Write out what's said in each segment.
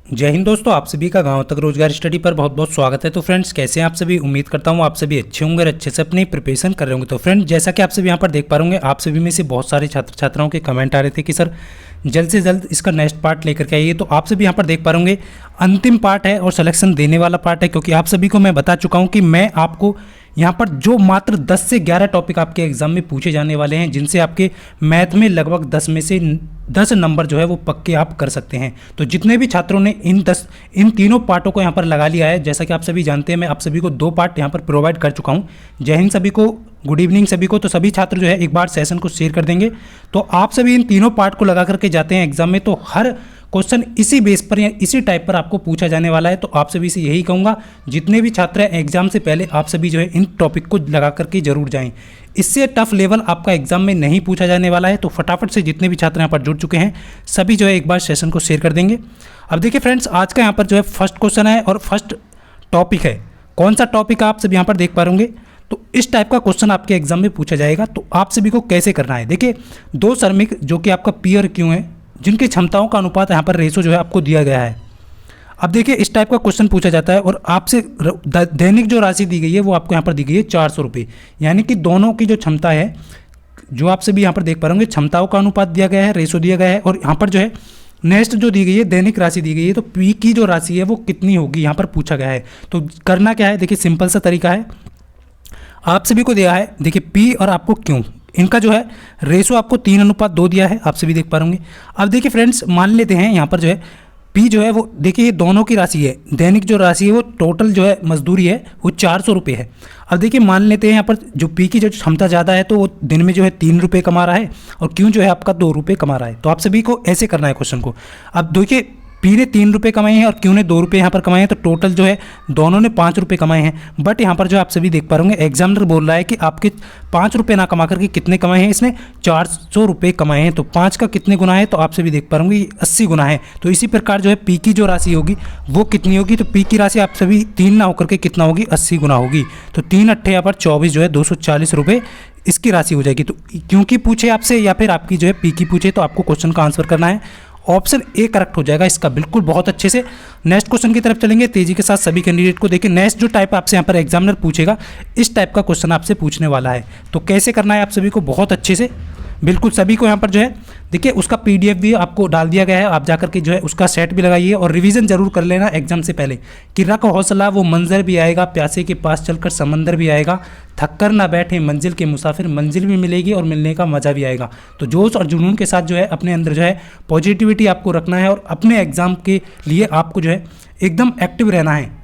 जय हिंद दोस्तों, आप सभी का गांव तक रोजगार स्टडी पर बहुत बहुत स्वागत है। तो फ्रेंड्स, कैसे हैं आप सभी? उम्मीद करता हूं आप सभी अच्छे होंगे और अच्छे से अपनी प्रिपरेशन कर रहे होंगे। तो फ्रेंड्स, जैसा कि आप सभी यहां पर देख पा रहे होंगे, आप सभी में से बहुत सारे छात्र छात्राओं के कमेंट आ रहे थे कि सर जल्द से जल्द इसका नेक्स्ट पार्ट लेकर के आइए। तो आप सभी यहाँ पर देख पा रहे होंगे अंतिम पार्ट है और सिलेक्शन देने वाला पार्ट है, क्योंकि आप सभी को मैं बता चुका हूँ कि मैं आपको यहाँ पर जो मात्र 10 से 11 टॉपिक आपके एग्जाम में पूछे जाने वाले हैं, जिनसे आपके मैथ में लगभग 10 में से 10 नंबर जो है वो पक्के आप कर सकते हैं। तो जितने भी छात्रों ने इन तीनों पार्टों को यहाँ पर लगा लिया है, जैसा कि आप सभी जानते हैं, मैं आप सभी को 2 पार्ट यहाँ पर प्रोवाइड कर चुका हूँ। जय हिंद सभी को, गुड इवनिंग सभी को। तो सभी छात्र जो है एक बार सेशन को शेयर कर देंगे। तो आप सभी इन तीनों पार्ट को लगा करके जाते हैं एग्जाम में, तो हर क्वेश्चन इसी बेस पर या इसी टाइप पर आपको पूछा जाने वाला है। तो आप सभी से यही कहूँगा, जितने भी छात्र हैं एग्जाम से पहले आप सभी जो है इन टॉपिक को लगा करके जरूर जाएं। इससे टफ लेवल आपका एग्जाम में नहीं पूछा जाने वाला है। तो फटाफट से जितने भी छात्र यहाँ पर जुड़ चुके हैं सभी जो है एक बार सेशन को शेयर कर देंगे। अब देखिए फ्रेंड्स, आज का यहाँ पर जो है फर्स्ट क्वेश्चन है और फर्स्ट टॉपिक है। कौन सा टॉपिक आप सभी यहाँ पर देख पा रहे होंगे। तो इस टाइप का क्वेश्चन आपके एग्जाम में पूछा जाएगा। तो आप सभी को कैसे करना है, देखिए 2 श्रमिक जो कि आपका पी और क्यू है, जिनकी क्षमताओं का अनुपात यहाँ पर रेशो जो है आपको दिया गया है। अब देखिए इस टाइप का क्वेश्चन पूछा जाता है और आपसे दैनिक जो राशि दी गई है वो आपको यहाँ पर दी गई है 400 रुपये। यानी कि दोनों की जो क्षमता है, जो आप सभी यहाँ पर देख पा रहे होंगे, क्षमताओं का अनुपात दिया गया है, रेशो दिया गया है। और यहाँ पर जो है नेक्स्ट जो दी गई है दैनिक राशि दी गई है, तो पी की जो राशि है वो कितनी होगी यहाँ पर पूछा गया है। तो करना क्या है, देखिए सिंपल सा तरीका है, आप सभी को दिया है, देखिए पी और आपको क्यू, इनका जो है रेशो आपको 3:2 दिया है, आप सभी देख पा रहे। अब देखिए फ्रेंड्स, मान लेते हैं यहाँ पर जो है पी जो है वो, देखिए ये दोनों की राशि है, दैनिक जो राशि है वो टोटल जो है मजदूरी है वो 400 रुपये है। अब देखिए मान लेते हैं यहाँ पर जो पी की जो क्षमता ज़्यादा है तो वो दिन में जो है 3 रुपये कमा रहा है और क्यों जो है आपका 2 रुपये कमा रहा है। तो आप सभी को ऐसे करना है क्वेश्चन को। अब देखिए पी ने 3 रुपये कमाए हैं और क्यू ने 2 रुपये यहाँ पर कमाए हैं, तो टोटल जो है दोनों ने 5 रुपये कमाए हैं। बट यहाँ पर जो आप सभी देख पा रहे होंगे एग्जामिनर बोल रहा है कि आपके 5 रुपये ना कमा करके कितने कमाए हैं, इसने 400 रुपये कमाए हैं। तो 5 का कितने गुना है, तो आप सभी देख पा रहे होंगे 80 गुना है। तो इसी प्रकार जो है पी की जो राशि होगी वो कितनी होगी, तो पी की राशि आप सभी 3 ना होकर के कितना होगी, 80 गुना होगी। तो 3 अट्ठे यहाँ पर 24 जो है 240 रुपये इसकी राशि हो जाएगी। तो क्योंकि पूछे आपसे या फिर आपकी जो है पी की पूछे, तो आपको क्वेश्चन का आंसर करना है। ऑप्शन ए करेक्ट हो जाएगा इसका, बिल्कुल बहुत अच्छे से। नेक्स्ट क्वेश्चन की तरफ चलेंगे तेजी के साथ सभी कैंडिडेट को। देखिए नेक्स्ट जो टाइप आपसे यहाँ पर एग्जामिनर पूछेगा, इस टाइप का क्वेश्चन आपसे पूछने वाला है। तो कैसे करना है आप सभी को, बहुत अच्छे से, बिल्कुल सभी को यहाँ पर जो है देखिए उसका पीडीएफ भी आपको डाल दिया गया है, आप जाकर के जो है उसका सेट भी लगाइए और रिवीजन जरूर कर लेना एग्जाम से पहले कि रख हौसला वो मंजर भी आएगा, प्यासे के पास चलकर समंदर भी आएगा, थक कर ना बैठे मंजिल के मुसाफिर, मंजिल भी मिलेगी और मिलने का मज़ा भी आएगा। तो जोश और जुनून के साथ जो है अपने अंदर जो है पॉजिटिविटी आपको रखना है और अपने एग्जाम के लिए आपको जो है एकदम एक्टिव रहना है।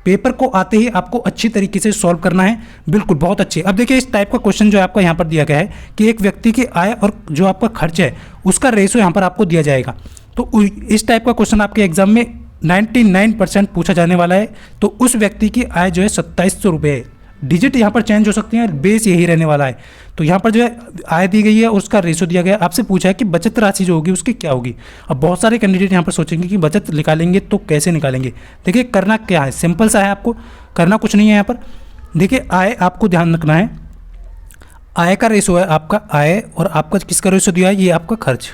पेपर को आते ही आपको अच्छी तरीके से सॉल्व करना है, बिल्कुल बहुत अच्छे। अब देखिए इस टाइप का क्वेश्चन जो है आपका यहाँ पर दिया गया है कि एक व्यक्ति की आय और जो आपका खर्च है उसका रेशो यहाँ पर आपको दिया जाएगा। तो इस टाइप का क्वेश्चन आपके एग्जाम में 99% पूछा जाने वाला है। तो उस व्यक्ति की आय जो है 2700 रुपये है, डिजिट यहाँ पर चेंज हो सकती हैं, बेस यही रहने वाला है। तो यहाँ पर जो है आय दी गई है और उसका रेशो दिया गया है। आपसे पूछा है कि बचत राशि जो होगी उसकी क्या होगी। अब बहुत सारे कैंडिडेट यहाँ पर सोचेंगे कि बचत निकालेंगे तो कैसे निकालेंगे। देखिए करना क्या है, सिंपल सा है, आपको करना कुछ नहीं है। यहाँ पर देखिए आय आपको ध्यान रखना है, आय का रेशो है आपका आय और आपका किसका रेशो दिया है, ये आपका खर्च।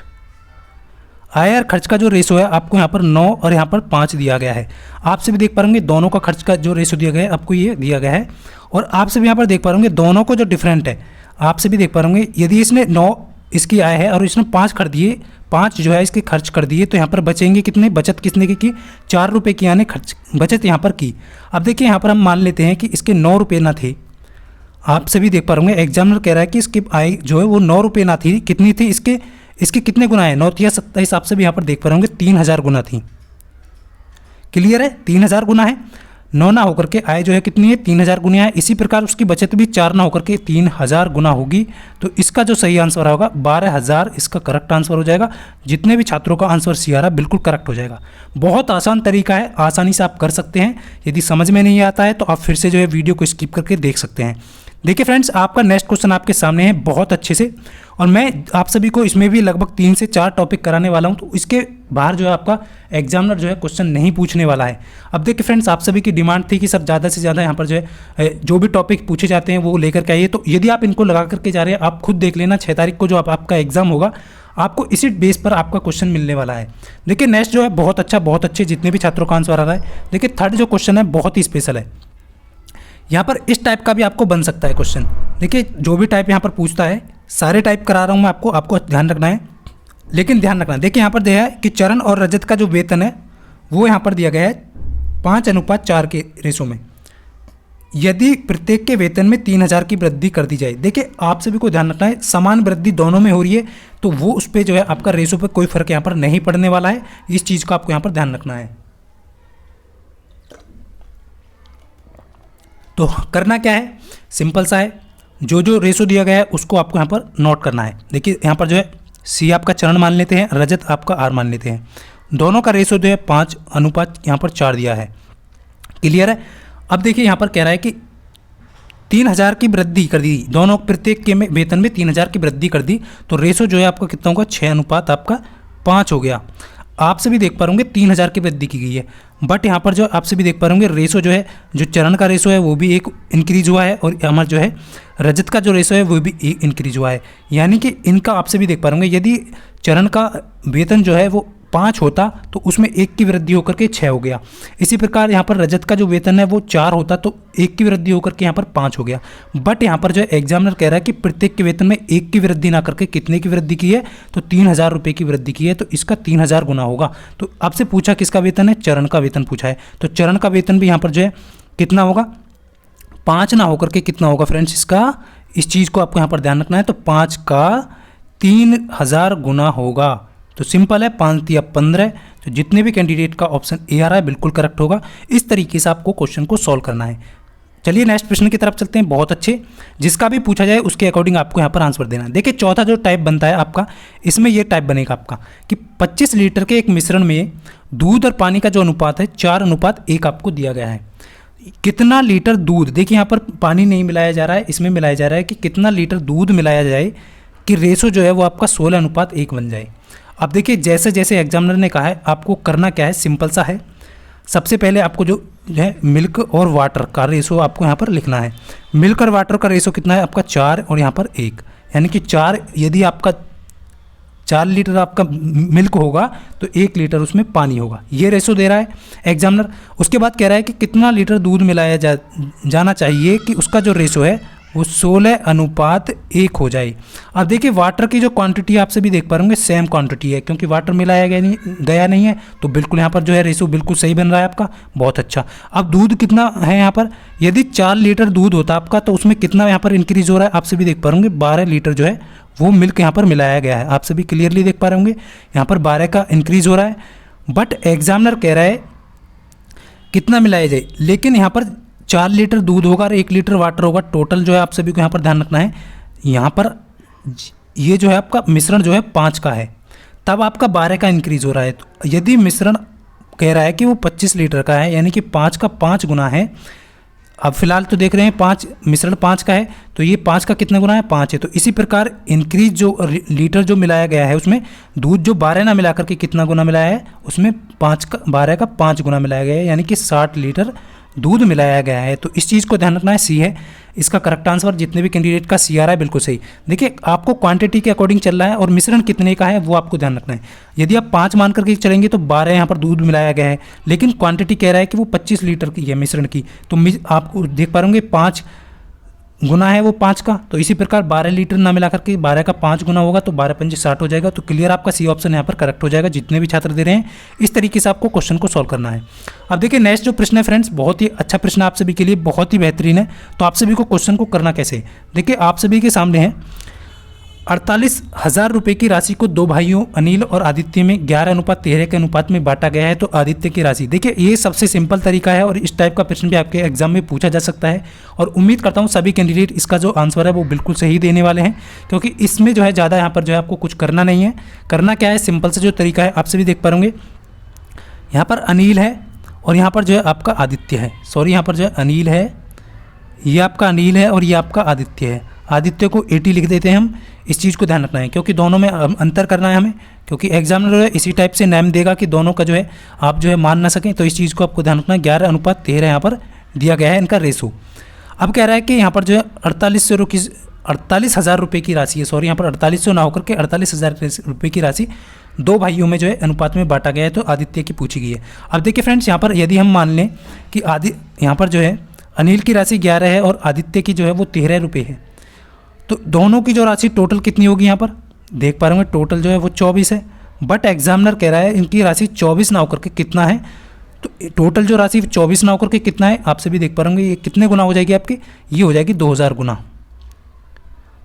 आय और खर्च का जो रेशो है आपको यहाँ पर 9 और यहाँ पर 5 दिया गया है। आप सभी देख पा रहे होंगे दोनों का खर्च का जो रेशो दिया गया है आपको ये दिया गया है। और आप सभी यहाँ पर देख पा रहे होंगे दोनों को जो डिफरेंट है, आप सभी देख पा रहे होंगे यदि इसने 9 इसकी आय है और इसने 5 कर दिए, 5 जो है इसके खर्च कर दिए, तो यहाँ पर बचेंगे कितने, बचत कितने की 4 रुपये की, यानी खर्च बचत यहाँ पर की। अब देखिए यहाँ पर हम मान लेते हैं कि इसके 9 रुपये ना थे। आप सभी देख पा रहे होंगे एग्जामिनर कह रहा है कि इसकी आय जो है वो 9 रुपये ना थी, कितनी थी, इसके कितने गुना है, 9 या 27, आप सभी यहाँ पर देख पा रहे होंगे 3000 गुना थी। क्लियर है, 3000 गुना है, 9 ना होकर के आय जो है कितनी है, 3000 गुना है। इसी प्रकार उसकी बचत भी 4 ना होकर के 3000 गुना होगी। तो इसका जो सही आंसर होगा 12000 इसका करेक्ट आंसर हो जाएगा। जितने भी छात्रों का आंसर सी आ रहा बिल्कुल करेक्ट हो जाएगा। बहुत आसान तरीका है, आसानी से आप कर सकते हैं। यदि समझ में नहीं आता है तो आप फिर से जो है वीडियो को स्किप करके देख सकते हैं। देखिए फ्रेंड्स, आपका नेक्स्ट क्वेश्चन आपके सामने है बहुत अच्छे से, और मैं आप सभी को इसमें भी लगभग 3 से 4 टॉपिक कराने वाला हूं। तो इसके बाहर जो है आपका एग्जामिनर जो है क्वेश्चन नहीं पूछने वाला है। अब देखिए फ्रेंड्स, आप सभी की डिमांड थी कि सर ज़्यादा से ज़्यादा यहाँ पर जो है जो भी टॉपिक पूछे जाते हैं वो लेकर के आइए। तो यदि आप इनको लगा करके जा रहे हैं, आप खुद देख लेना 6 तारीख को जो आपका एग्जाम होगा, आपको इसी बेस पर आपका क्वेश्चन मिलने वाला है। देखिए नेक्स्ट जो है बहुत अच्छा, बहुत अच्छे जितने भी छात्रों का आंसर आ रहा है। देखिए थर्ड जो क्वेश्चन है बहुत ही स्पेशल है, यहाँ पर इस टाइप का भी आपको बन सकता है क्वेश्चन। देखिए जो भी टाइप यहाँ पर पूछता है, सारे टाइप करा रहा हूँ मैं आपको ध्यान रखना है। लेकिन ध्यान रखना, देखिए यहाँ पर दिया है कि चरण और रजत का जो वेतन है वो यहाँ पर दिया गया है 5:4 के रेशो में, यदि प्रत्येक के वेतन में 3,000 की वृद्धि कर दी जाए। देखिए आप सभी को ध्यान रखना है, समान वृद्धि दोनों में हो रही है तो वो उस पर जो है आपका रेशो पे कोई फर्क यहाँ पर नहीं पड़ने वाला है। इस चीज़ को आपको यहाँ पर ध्यान रखना है। तो करना क्या है, सिंपल सा है, जो रेशो दिया गया है उसको आपको यहाँ पर नोट करना है। देखिए यहाँ पर जो है सी आपका चरण मान लेते हैं, रजत आपका आर मान लेते हैं, दोनों का रेशो जो है 5:4 यहाँ पर 4 दिया है। क्लियर है। अब देखिए यहाँ पर कह रहा है कि 3,000 की वृद्धि कर दी, दोनों प्रत्येक के में वेतन में 3,000 की वृद्धि कर दी तो रेशो जो है आपका कितना होगा, 6:5 हो गया। आप सभी देख पा रहे 3,000 की वृद्धि की गई है, बट यहाँ पर जो आप सभी देख पा रहे रेशो जो है, जो चरण का रेशो है वो भी एक इंक्रीज हुआ है और हमारा जो है रजत का जो रेशो है वो भी एक इंक्रीज हुआ है। यानी कि इनका आप सभी देख पा रहे यदि चरण का वेतन जो है वो 5 होता तो उसमें 1 की वृद्धि होकर के 6 हो गया। इसी प्रकार यहाँ पर रजत का जो वेतन है वो 4 होता तो 1 की वृद्धि होकर के यहाँ पर 5 हो गया। बट यहाँ पर जो है एग्जामिनर कह रहा है कि प्रत्येक के वेतन में 1 की वृद्धि ना करके कितने की वृद्धि की है, तो 3,000 रुपये की वृद्धि की है, तो इसका 3,000 गुना होगा। तो आपसे पूछा किसका वेतन है, चरण का वेतन पूछा है, तो चरण का वेतन भी यहाँ पर जो है कितना होगा, 5 ना होकर के कितना होगा फ्रेंड्स, इसका इस चीज़ को आपको यहाँ पर ध्यान रखना है। तो 5 का 3,000 गुना होगा। तो सिंपल है, 5 या 15। तो जितने भी कैंडिडेट का ऑप्शन ए आ रहा है बिल्कुल करेक्ट होगा। इस तरीके से आपको क्वेश्चन को सॉल्व करना है। चलिए नेक्स्ट प्रश्न की तरफ चलते हैं। बहुत अच्छे, जिसका भी पूछा जाए उसके अकॉर्डिंग आपको यहाँ पर आंसर देना है। देखिए चौथा जो टाइप बनता है आपका, इसमें ये टाइप बनेगा आपका कि 25 लीटर के एक मिश्रण में दूध और पानी का जो अनुपात है 4:1 आपको दिया गया है। कितना लीटर दूध, देखिए यहाँ पर पानी नहीं मिलाया जा रहा है, इसमें मिलाया जा रहा है कि कितना लीटर दूध मिलाया जाए कि रेशो जो है वो आपका 16:1 बन जाए। अब देखिए जैसे जैसे एग्जामिनर ने कहा है आपको करना क्या है, सिंपल सा है। सबसे पहले आपको जो है मिल्क और वाटर का रेशो आपको यहाँ पर लिखना है। मिल्क और वाटर का रेशो कितना है आपका 4 और यहाँ पर 1, यानी कि 4 यदि आपका 4 लीटर आपका मिल्क होगा तो 1 लीटर उसमें पानी होगा, ये रेशो दे रहा है एग्जामिनर। उसके बाद कह रहा है कि कितना लीटर दूध मिलाया जाना चाहिए कि उसका जो रेशो है वो 16:1 हो जाए। अब देखिए वाटर की जो क्वांटिटी आप सभी देख पा रहे होंगे सेम क्वांटिटी है, क्योंकि वाटर मिलाया गया नहीं है, तो बिल्कुल यहाँ पर जो है रेशो बिल्कुल सही बन रहा है आपका, बहुत अच्छा। अब दूध कितना है यहाँ पर, यदि 4 लीटर दूध होता आपका तो उसमें कितना यहाँ पर इंक्रीज हो रहा है, आप सभी देख पा रहे होंगे 12 लीटर जो है वो मिल्क यहाँ पर मिलाया गया है। आप सभी क्लियरली देख पा रहे होंगे यहाँ पर 12 का इंक्रीज हो रहा है। बट एग्जामिनर कह रहा है कितना मिलाया जाए, लेकिन यहाँ पर 4 लीटर दूध होगा और 1 लीटर वाटर होगा, टोटल जो है आप सभी को यहाँ पर ध्यान रखना है। यहाँ पर ये जो है आपका मिश्रण जो है 5 का है, तब आपका 12 का इंक्रीज हो रहा है। तो यदि मिश्रण कह रहा है कि वो 25 लीटर का है, यानी कि 5 का 5 गुना है। अब फिलहाल तो देख रहे हैं 5 मिश्रण 5 का है, तो ये 5 का कितना गुना है, 5 है। तो इसी प्रकार इंक्रीज जो लीटर जो मिलाया गया है उसमें दूध जो 12 ना मिला करके कितना गुना मिलाया है, उसमें 12 का 5 गुना मिलाया गया है, यानी कि 60 लीटर दूध मिलाया गया है। तो इस चीज़ को ध्यान रखना है, सी है इसका करेक्ट आंसर। जितने भी कैंडिडेट का सी आ रहा है बिल्कुल सही। देखिए आपको क्वांटिटी के अकॉर्डिंग चल रहा है और मिश्रण कितने का है वो आपको ध्यान रखना है। यदि आप 5 मान करके चलेंगे तो 12 यहाँ पर दूध मिलाया गया है, लेकिन क्वांटिटी कह रहा है कि वो 25 लीटर की है मिश्रण की, तो आपको देख पा रहे होंगे 5 गुना है वो 5 का, तो इसी प्रकार 12 लीटर ना मिला करके 12 का 5 गुना होगा तो 12 पंजे 60 हो जाएगा। तो क्लियर आपका सी ऑप्शन यहाँ पर करेक्ट हो जाएगा। जितने भी छात्र दे रहे हैं इस तरीके से आपको क्वेश्चन को सॉल्व करना है। अब देखिए नेक्स्ट जो प्रश्न है फ्रेंड्स, बहुत ही अच्छा प्रश्न आप सभी के लिए, बहुत ही बेहतरीन है। तो आप सभी को क्वेश्चन को करना कैसे, देखिए आप सभी के सामने है 48,000 रुपये की राशि को 2 भाइयों अनिल और आदित्य में 11:13 के अनुपात में बांटा गया है। तो आदित्य की राशि, देखिए ये सबसे सिंपल तरीका है और इस टाइप का प्रश्न भी आपके एग्जाम में पूछा जा सकता है। और उम्मीद करता हूँ सभी कैंडिडेट इसका जो आंसर है वो बिल्कुल सही देने वाले हैं, क्योंकि इसमें जो है ज़्यादा यहाँ पर जो है आपको कुछ करना नहीं है। करना क्या है, सिंपल से जो तरीका है आप सभी देख पाएंगे, यहाँ पर अनिल है और यहाँ पर जो है आपका आदित्य है, सॉरी यहाँ पर जो है अनिल है, ये आपका अनिल है और ये आपका आदित्य है। आदित्य को 80 लिख देते हैं हम, इस चीज़ को ध्यान रखना है क्योंकि दोनों में अंतर करना है हमें, क्योंकि एग्जामिनर जो है इसी टाइप से नाम देगा कि दोनों का जो है आप जो है मान ना सकें। तो इस चीज़ को आपको ध्यान रखना है। 11:13 यहाँ पर दिया गया है इनका रेशो। अब कह रहा है कि यहाँ पर जो है 48,000 रुपये की राशि है, सॉरी यहाँ पर 4800 ना होकर के 48,000 रुपये की राशि 2 भाइयों में जो है अनुपात में बांटा गया है, तो आदित्य की पूछी गई है। अब देखिए फ्रेंड्स, यहाँ पर यदि हम मान लें कि यहाँ पर जो है अनिल की राशि 11 है और आदित्य की जो है वो 13 रुपये है, तो दोनों की जो राशि टोटल कितनी होगी, यहाँ पर देख पा रहे होंगे टोटल जो है वो 24 है। बट एग्जामिनर कह रहा है इनकी राशि 24 ना होकर के कितना है, तो टोटल जो राशि 24 ना होकर के कितना है, आपसे भी देख पा रहे होंगे ये कितने गुना हो जाएगी आपकी, ये हो जाएगी 2000 गुना,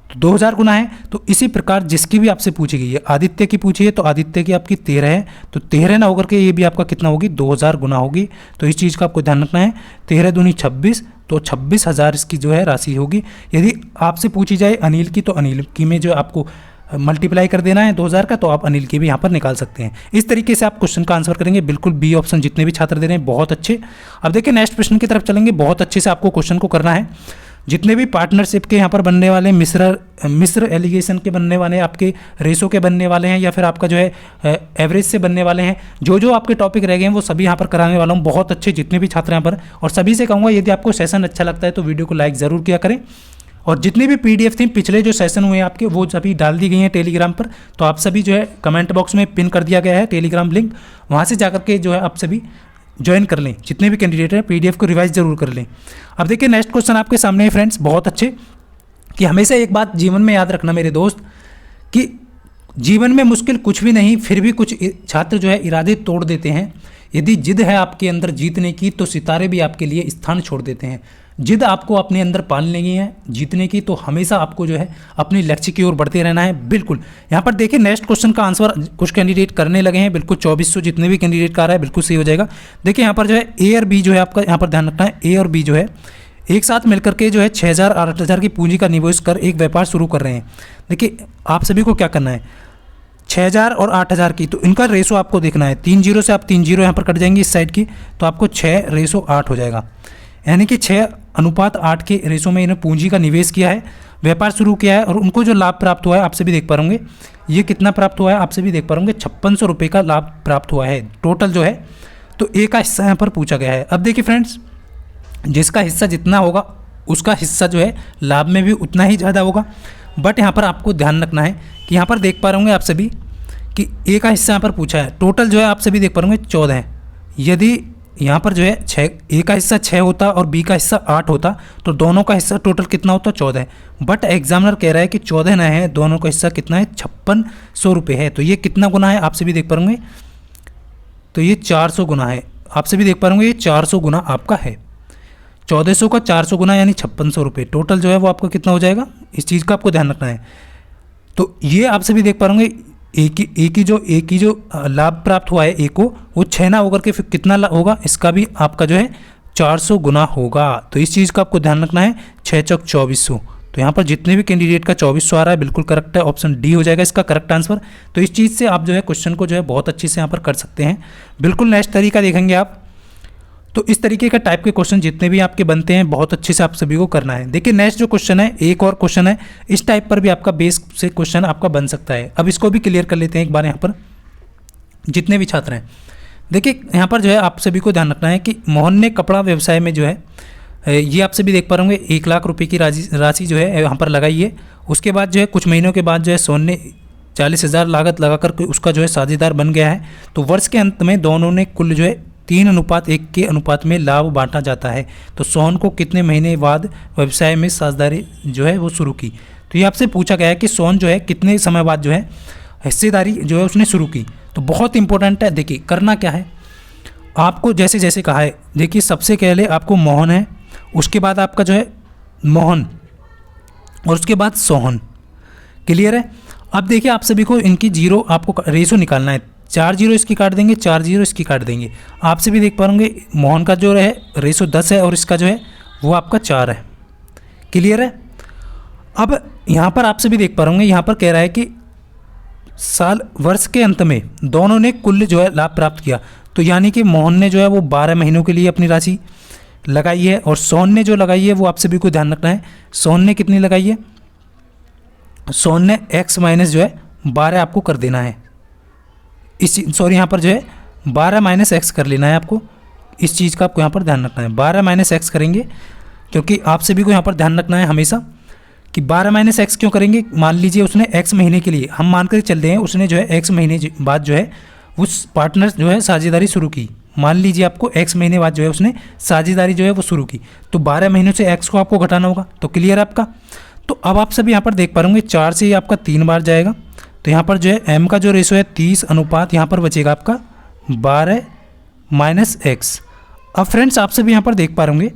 तो 2000 गुना है। तो इसी प्रकार जिसकी भी आपसे पूछी गई है, आदित्य की पूछी है तो आदित्य की आपकी 13 है, तो 13 ना होकर के ये भी आपका कितना होगी, 2000 गुना होगी। तो इस चीज़ का आपको ध्यान रखना है। 13 दूनी 26, तो 26,000 इसकी जो है राशि होगी। यदि आपसे पूछी जाए अनिल की, तो अनिल की में जो आपको मल्टीप्लाई कर देना है 2000 का, तो आप अनिल की भी यहाँ पर निकाल सकते हैं। इस तरीके से आप क्वेश्चन का आंसर करेंगे। बिल्कुल बी ऑप्शन जितने भी छात्र दे रहे हैं बहुत अच्छे। अब देखिए नेक्स्ट प्रश्न की तरफ चलेंगे। बहुत अच्छे से आपको क्वेश्चन को करना है। जितने भी पार्टनरशिप के यहाँ पर बनने वाले मिश्र एलिगेशन के बनने वाले हैं, आपके रेशो के बनने वाले हैं, या फिर आपका जो है एवरेज से बनने वाले हैं, जो आपके टॉपिक रह गए हैं वो सभी यहाँ पर कराने वाला हूँ। बहुत अच्छे जितने भी छात्र यहाँ पर, और सभी से कहूँगा यदि आपको सेशन अच्छा लगता है तो वीडियो को लाइक ज़रूर किया करें। और जितनी भी PDF थी पिछले जो सेशन हुए आपके वो सभी डाल दी गई हैं टेलीग्राम पर, तो आप सभी जो है कमेंट बॉक्स में पिन कर दिया गया है टेलीग्राम लिंक, वहाँ से जाकर के जो है आप सभी ज्वाइन कर लें। जितने भी कैंडिडेट हैं PDF को रिवाइज जरूर कर लें। अब देखिए नेक्स्ट क्वेश्चन आपके सामने है फ्रेंड्स, बहुत अच्छे, कि हमेशा एक बात जीवन में याद रखना मेरे दोस्त, कि जीवन में मुश्किल कुछ भी नहीं, फिर भी कुछ छात्र जो है इरादे तोड़ देते हैं। यदि जिद है आपके अंदर जीतने की, तो सितारे भी आपके लिए स्थान छोड़ देते हैं। जिद आपको अपने अंदर पाल लेनी है जीतने की, तो हमेशा आपको जो है अपने लक्ष्य की ओर बढ़ते रहना है। बिल्कुल यहाँ पर देखिए नेक्स्ट क्वेश्चन का आंसर कुछ कैंडिडेट करने लगे हैं। बिल्कुल 2400 जितने भी कैंडिडेट का आ रहा है बिल्कुल सही हो जाएगा। देखिए यहाँ पर जो है ए और बी जो है आपका यहाँ पर ध्यान रखना है। ए और बी जो है एक साथ मिलकर के जो है 6000 और 8000 की पूंजी का निवेश कर एक व्यापार शुरू कर रहे हैं। देखिए आप सभी को क्या करना है, 6000 और 8000 की, तो इनका रेशो आपको देखना है। 3 जीरो से आप 3 जीरो यहाँ पर कट जाएंगे इस साइड की, तो आपको 6:8 हो जाएगा। यानी कि 6:8 के रेशो में इन्होंने पूंजी का निवेश किया है, व्यापार शुरू किया है, और उनको जो लाभ प्राप्त हुआ है आप सभी देख पा होंगे, ये कितना प्राप्त हुआ है आप सभी देख पा होंगे, 5600 रुपये का लाभ प्राप्त हुआ है टोटल जो है। तो ए का हिस्सा यहाँ पर पूछा गया है। अब देखिए फ्रेंड्स, जिसका हिस्सा जितना होगा उसका हिस्सा जो है लाभ में भी उतना ही ज़्यादा होगा। बट यहाँ पर आपको ध्यान रखना है कि यहाँ पर देख पा होंगे आप सभी कि ए का हिस्सा यहाँ पर पूछा है, टोटल जो है आप सभी देख पा होंगे 14 है। यदि यहाँ पर जो है 6, ए का हिस्सा 6 होता और बी का हिस्सा 8 होता, तो दोनों का हिस्सा टोटल कितना होता, 14 है। बट एग्जामिनर कह रहा है कि 14 ना है, दोनों का हिस्सा कितना है, 5600 रुपये है। तो ये कितना गुना है आप सभी देख पा होंगे, तो ये 400 गुना है। आप सभी देख पा होंगे ये 400 गुना आपका है। 1400 का 400 गुना यानी 5600 रुपये, टोटल जो है वो आपका कितना हो जाएगा, इस चीज़ का आपको ध्यान रखना है। तो ये आप सभी देख पा होंगे एक ही जो लाभ प्राप्त हुआ है ए को, वो 6 ना होकर के फिर कितना होगा, इसका भी आपका जो है 400 गुना होगा। तो इस चीज़ का आपको ध्यान रखना है। 6 चौक 2400, तो यहाँ पर जितने भी कैंडिडेट का 2400 आ रहा है बिल्कुल करेक्ट है, ऑप्शन डी हो जाएगा इसका करेक्ट आंसर। तो इस चीज़ से आप जो है क्वेश्चन को जो है बहुत अच्छे से यहाँ पर कर सकते हैं। बिल्कुल नेक्स्ट तरीका देखेंगे आप, तो इस तरीके का टाइप के क्वेश्चन जितने भी आपके बनते हैं बहुत अच्छे से आप सभी को करना है। देखिए नेक्स्ट जो क्वेश्चन है, एक और क्वेश्चन है, इस टाइप पर भी आपका बेस से क्वेश्चन आपका बन सकता है। अब इसको भी क्लियर कर लेते हैं एक बार यहाँ पर जितने भी छात्र हैं। देखिए यहाँ पर जो है आप सभी को ध्यान रखना है कि मोहन ने कपड़ा व्यवसाय में जो है ये आप सभी देख पा रहे होंगे 1 लाख रुपये की राशि जो है यहाँ पर लगाई है। उसके बाद जो है कुछ महीनों के बाद जो है सोहन ने 40,000 लागत लगा कर उसका जो है साझेदार बन गया है। तो वर्ष के अंत में दोनों ने कुल जो है 3:1 के अनुपात में लाभ बांटा जाता है। तो सोहन को कितने महीने बाद व्यवसाय में साझेदारी जो है वो शुरू की। तो ये आपसे पूछा गया है कि सोहन जो है कितने समय बाद जो है हिस्सेदारी जो है उसने शुरू की। तो बहुत इंपॉर्टेंट है। देखिए करना क्या है, आपको जैसे जैसे कहा है, देखिए सबसे पहले आपको मोहन है, उसके बाद आपका जो है मोहन, और उसके बाद सोहन। क्लियर है। अब देखिए आप सभी को इनकी जीरो आपको रेशो निकालना है। 4 जीरो इसकी काट देंगे, 4 जीरो इसकी काट देंगे। आप सभी देख पाएंगे मोहन का जो है रेशो 10 है और इसका जो है वो आपका 4 है। क्लियर है। अब यहाँ पर आप सभी देख पा रहे होंगे, यहाँ पर कह रहा है कि वर्ष के अंत में दोनों ने कुल जो है लाभ प्राप्त किया। तो यानी कि मोहन ने जो है वो 12 महीनों के लिए अपनी राशि लगाई है, और सोहन ने जो लगाई है वो आप सभी को ध्यान रखना है। सोहन ने कितनी लगाई है, सोहन ने x माइनस जो है 12 आपको कर देना है। सॉरी यहाँ पर जो है 12 माइनस एक्स कर लेना है आपको। इस चीज़ का आपको यहाँ पर ध्यान रखना है। 12 माइनस एक्स करेंगे, क्योंकि आप सभी को यहाँ पर ध्यान रखना है हमेशा कि 12 माइनस एक्स क्यों करेंगे, मान लीजिए उसने एक्स महीने के लिए, हम मान कर चल रहे हैं उसने जो है एक्स महीने बाद जो है उस पार्टनर जो है साझेदारी शुरू की। मान लीजिए आपको एक्स महीने बाद जो है उसने साझेदारी जो है वो शुरू की, तो 12 महीनों से एक्स को आपको घटाना होगा। तो क्लियर है आपका। तो अब आप सभी यहाँ पर देख पा रहे होंगे 4 से ये आपका 3 बार जाएगा, तो यहाँ पर जो है एम का जो रेशो है 30 अनुपात यहाँ पर बचेगा आपका 12 माइनस एक्स। अब फ्रेंड्स आप सभी यहाँ पर देख पा रहे होंगे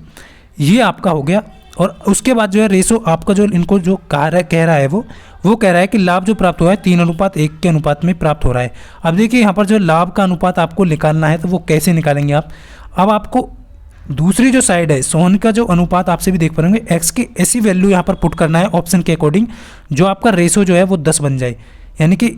ये आपका हो गया, और उसके बाद जो है रेशो आपका जो इनको जो कह रहा है वो कह रहा है कि लाभ जो प्राप्त हुआ है 3:1 के अनुपात में प्राप्त हो रहा है। अब देखिए यहाँ पर जो लाभ का अनुपात आपको निकालना है, तो वो कैसे निकालेंगे आप। अब आपको दूसरी जो साइड है सोहन का जो अनुपात आपसे भी देख पाएंगे, एक्स की ऐसी वैल्यू यहाँ पर पुट करना है ऑप्शन के अकॉर्डिंग जो आपका रेशो जो है वो 10 बन जाए, यानी कि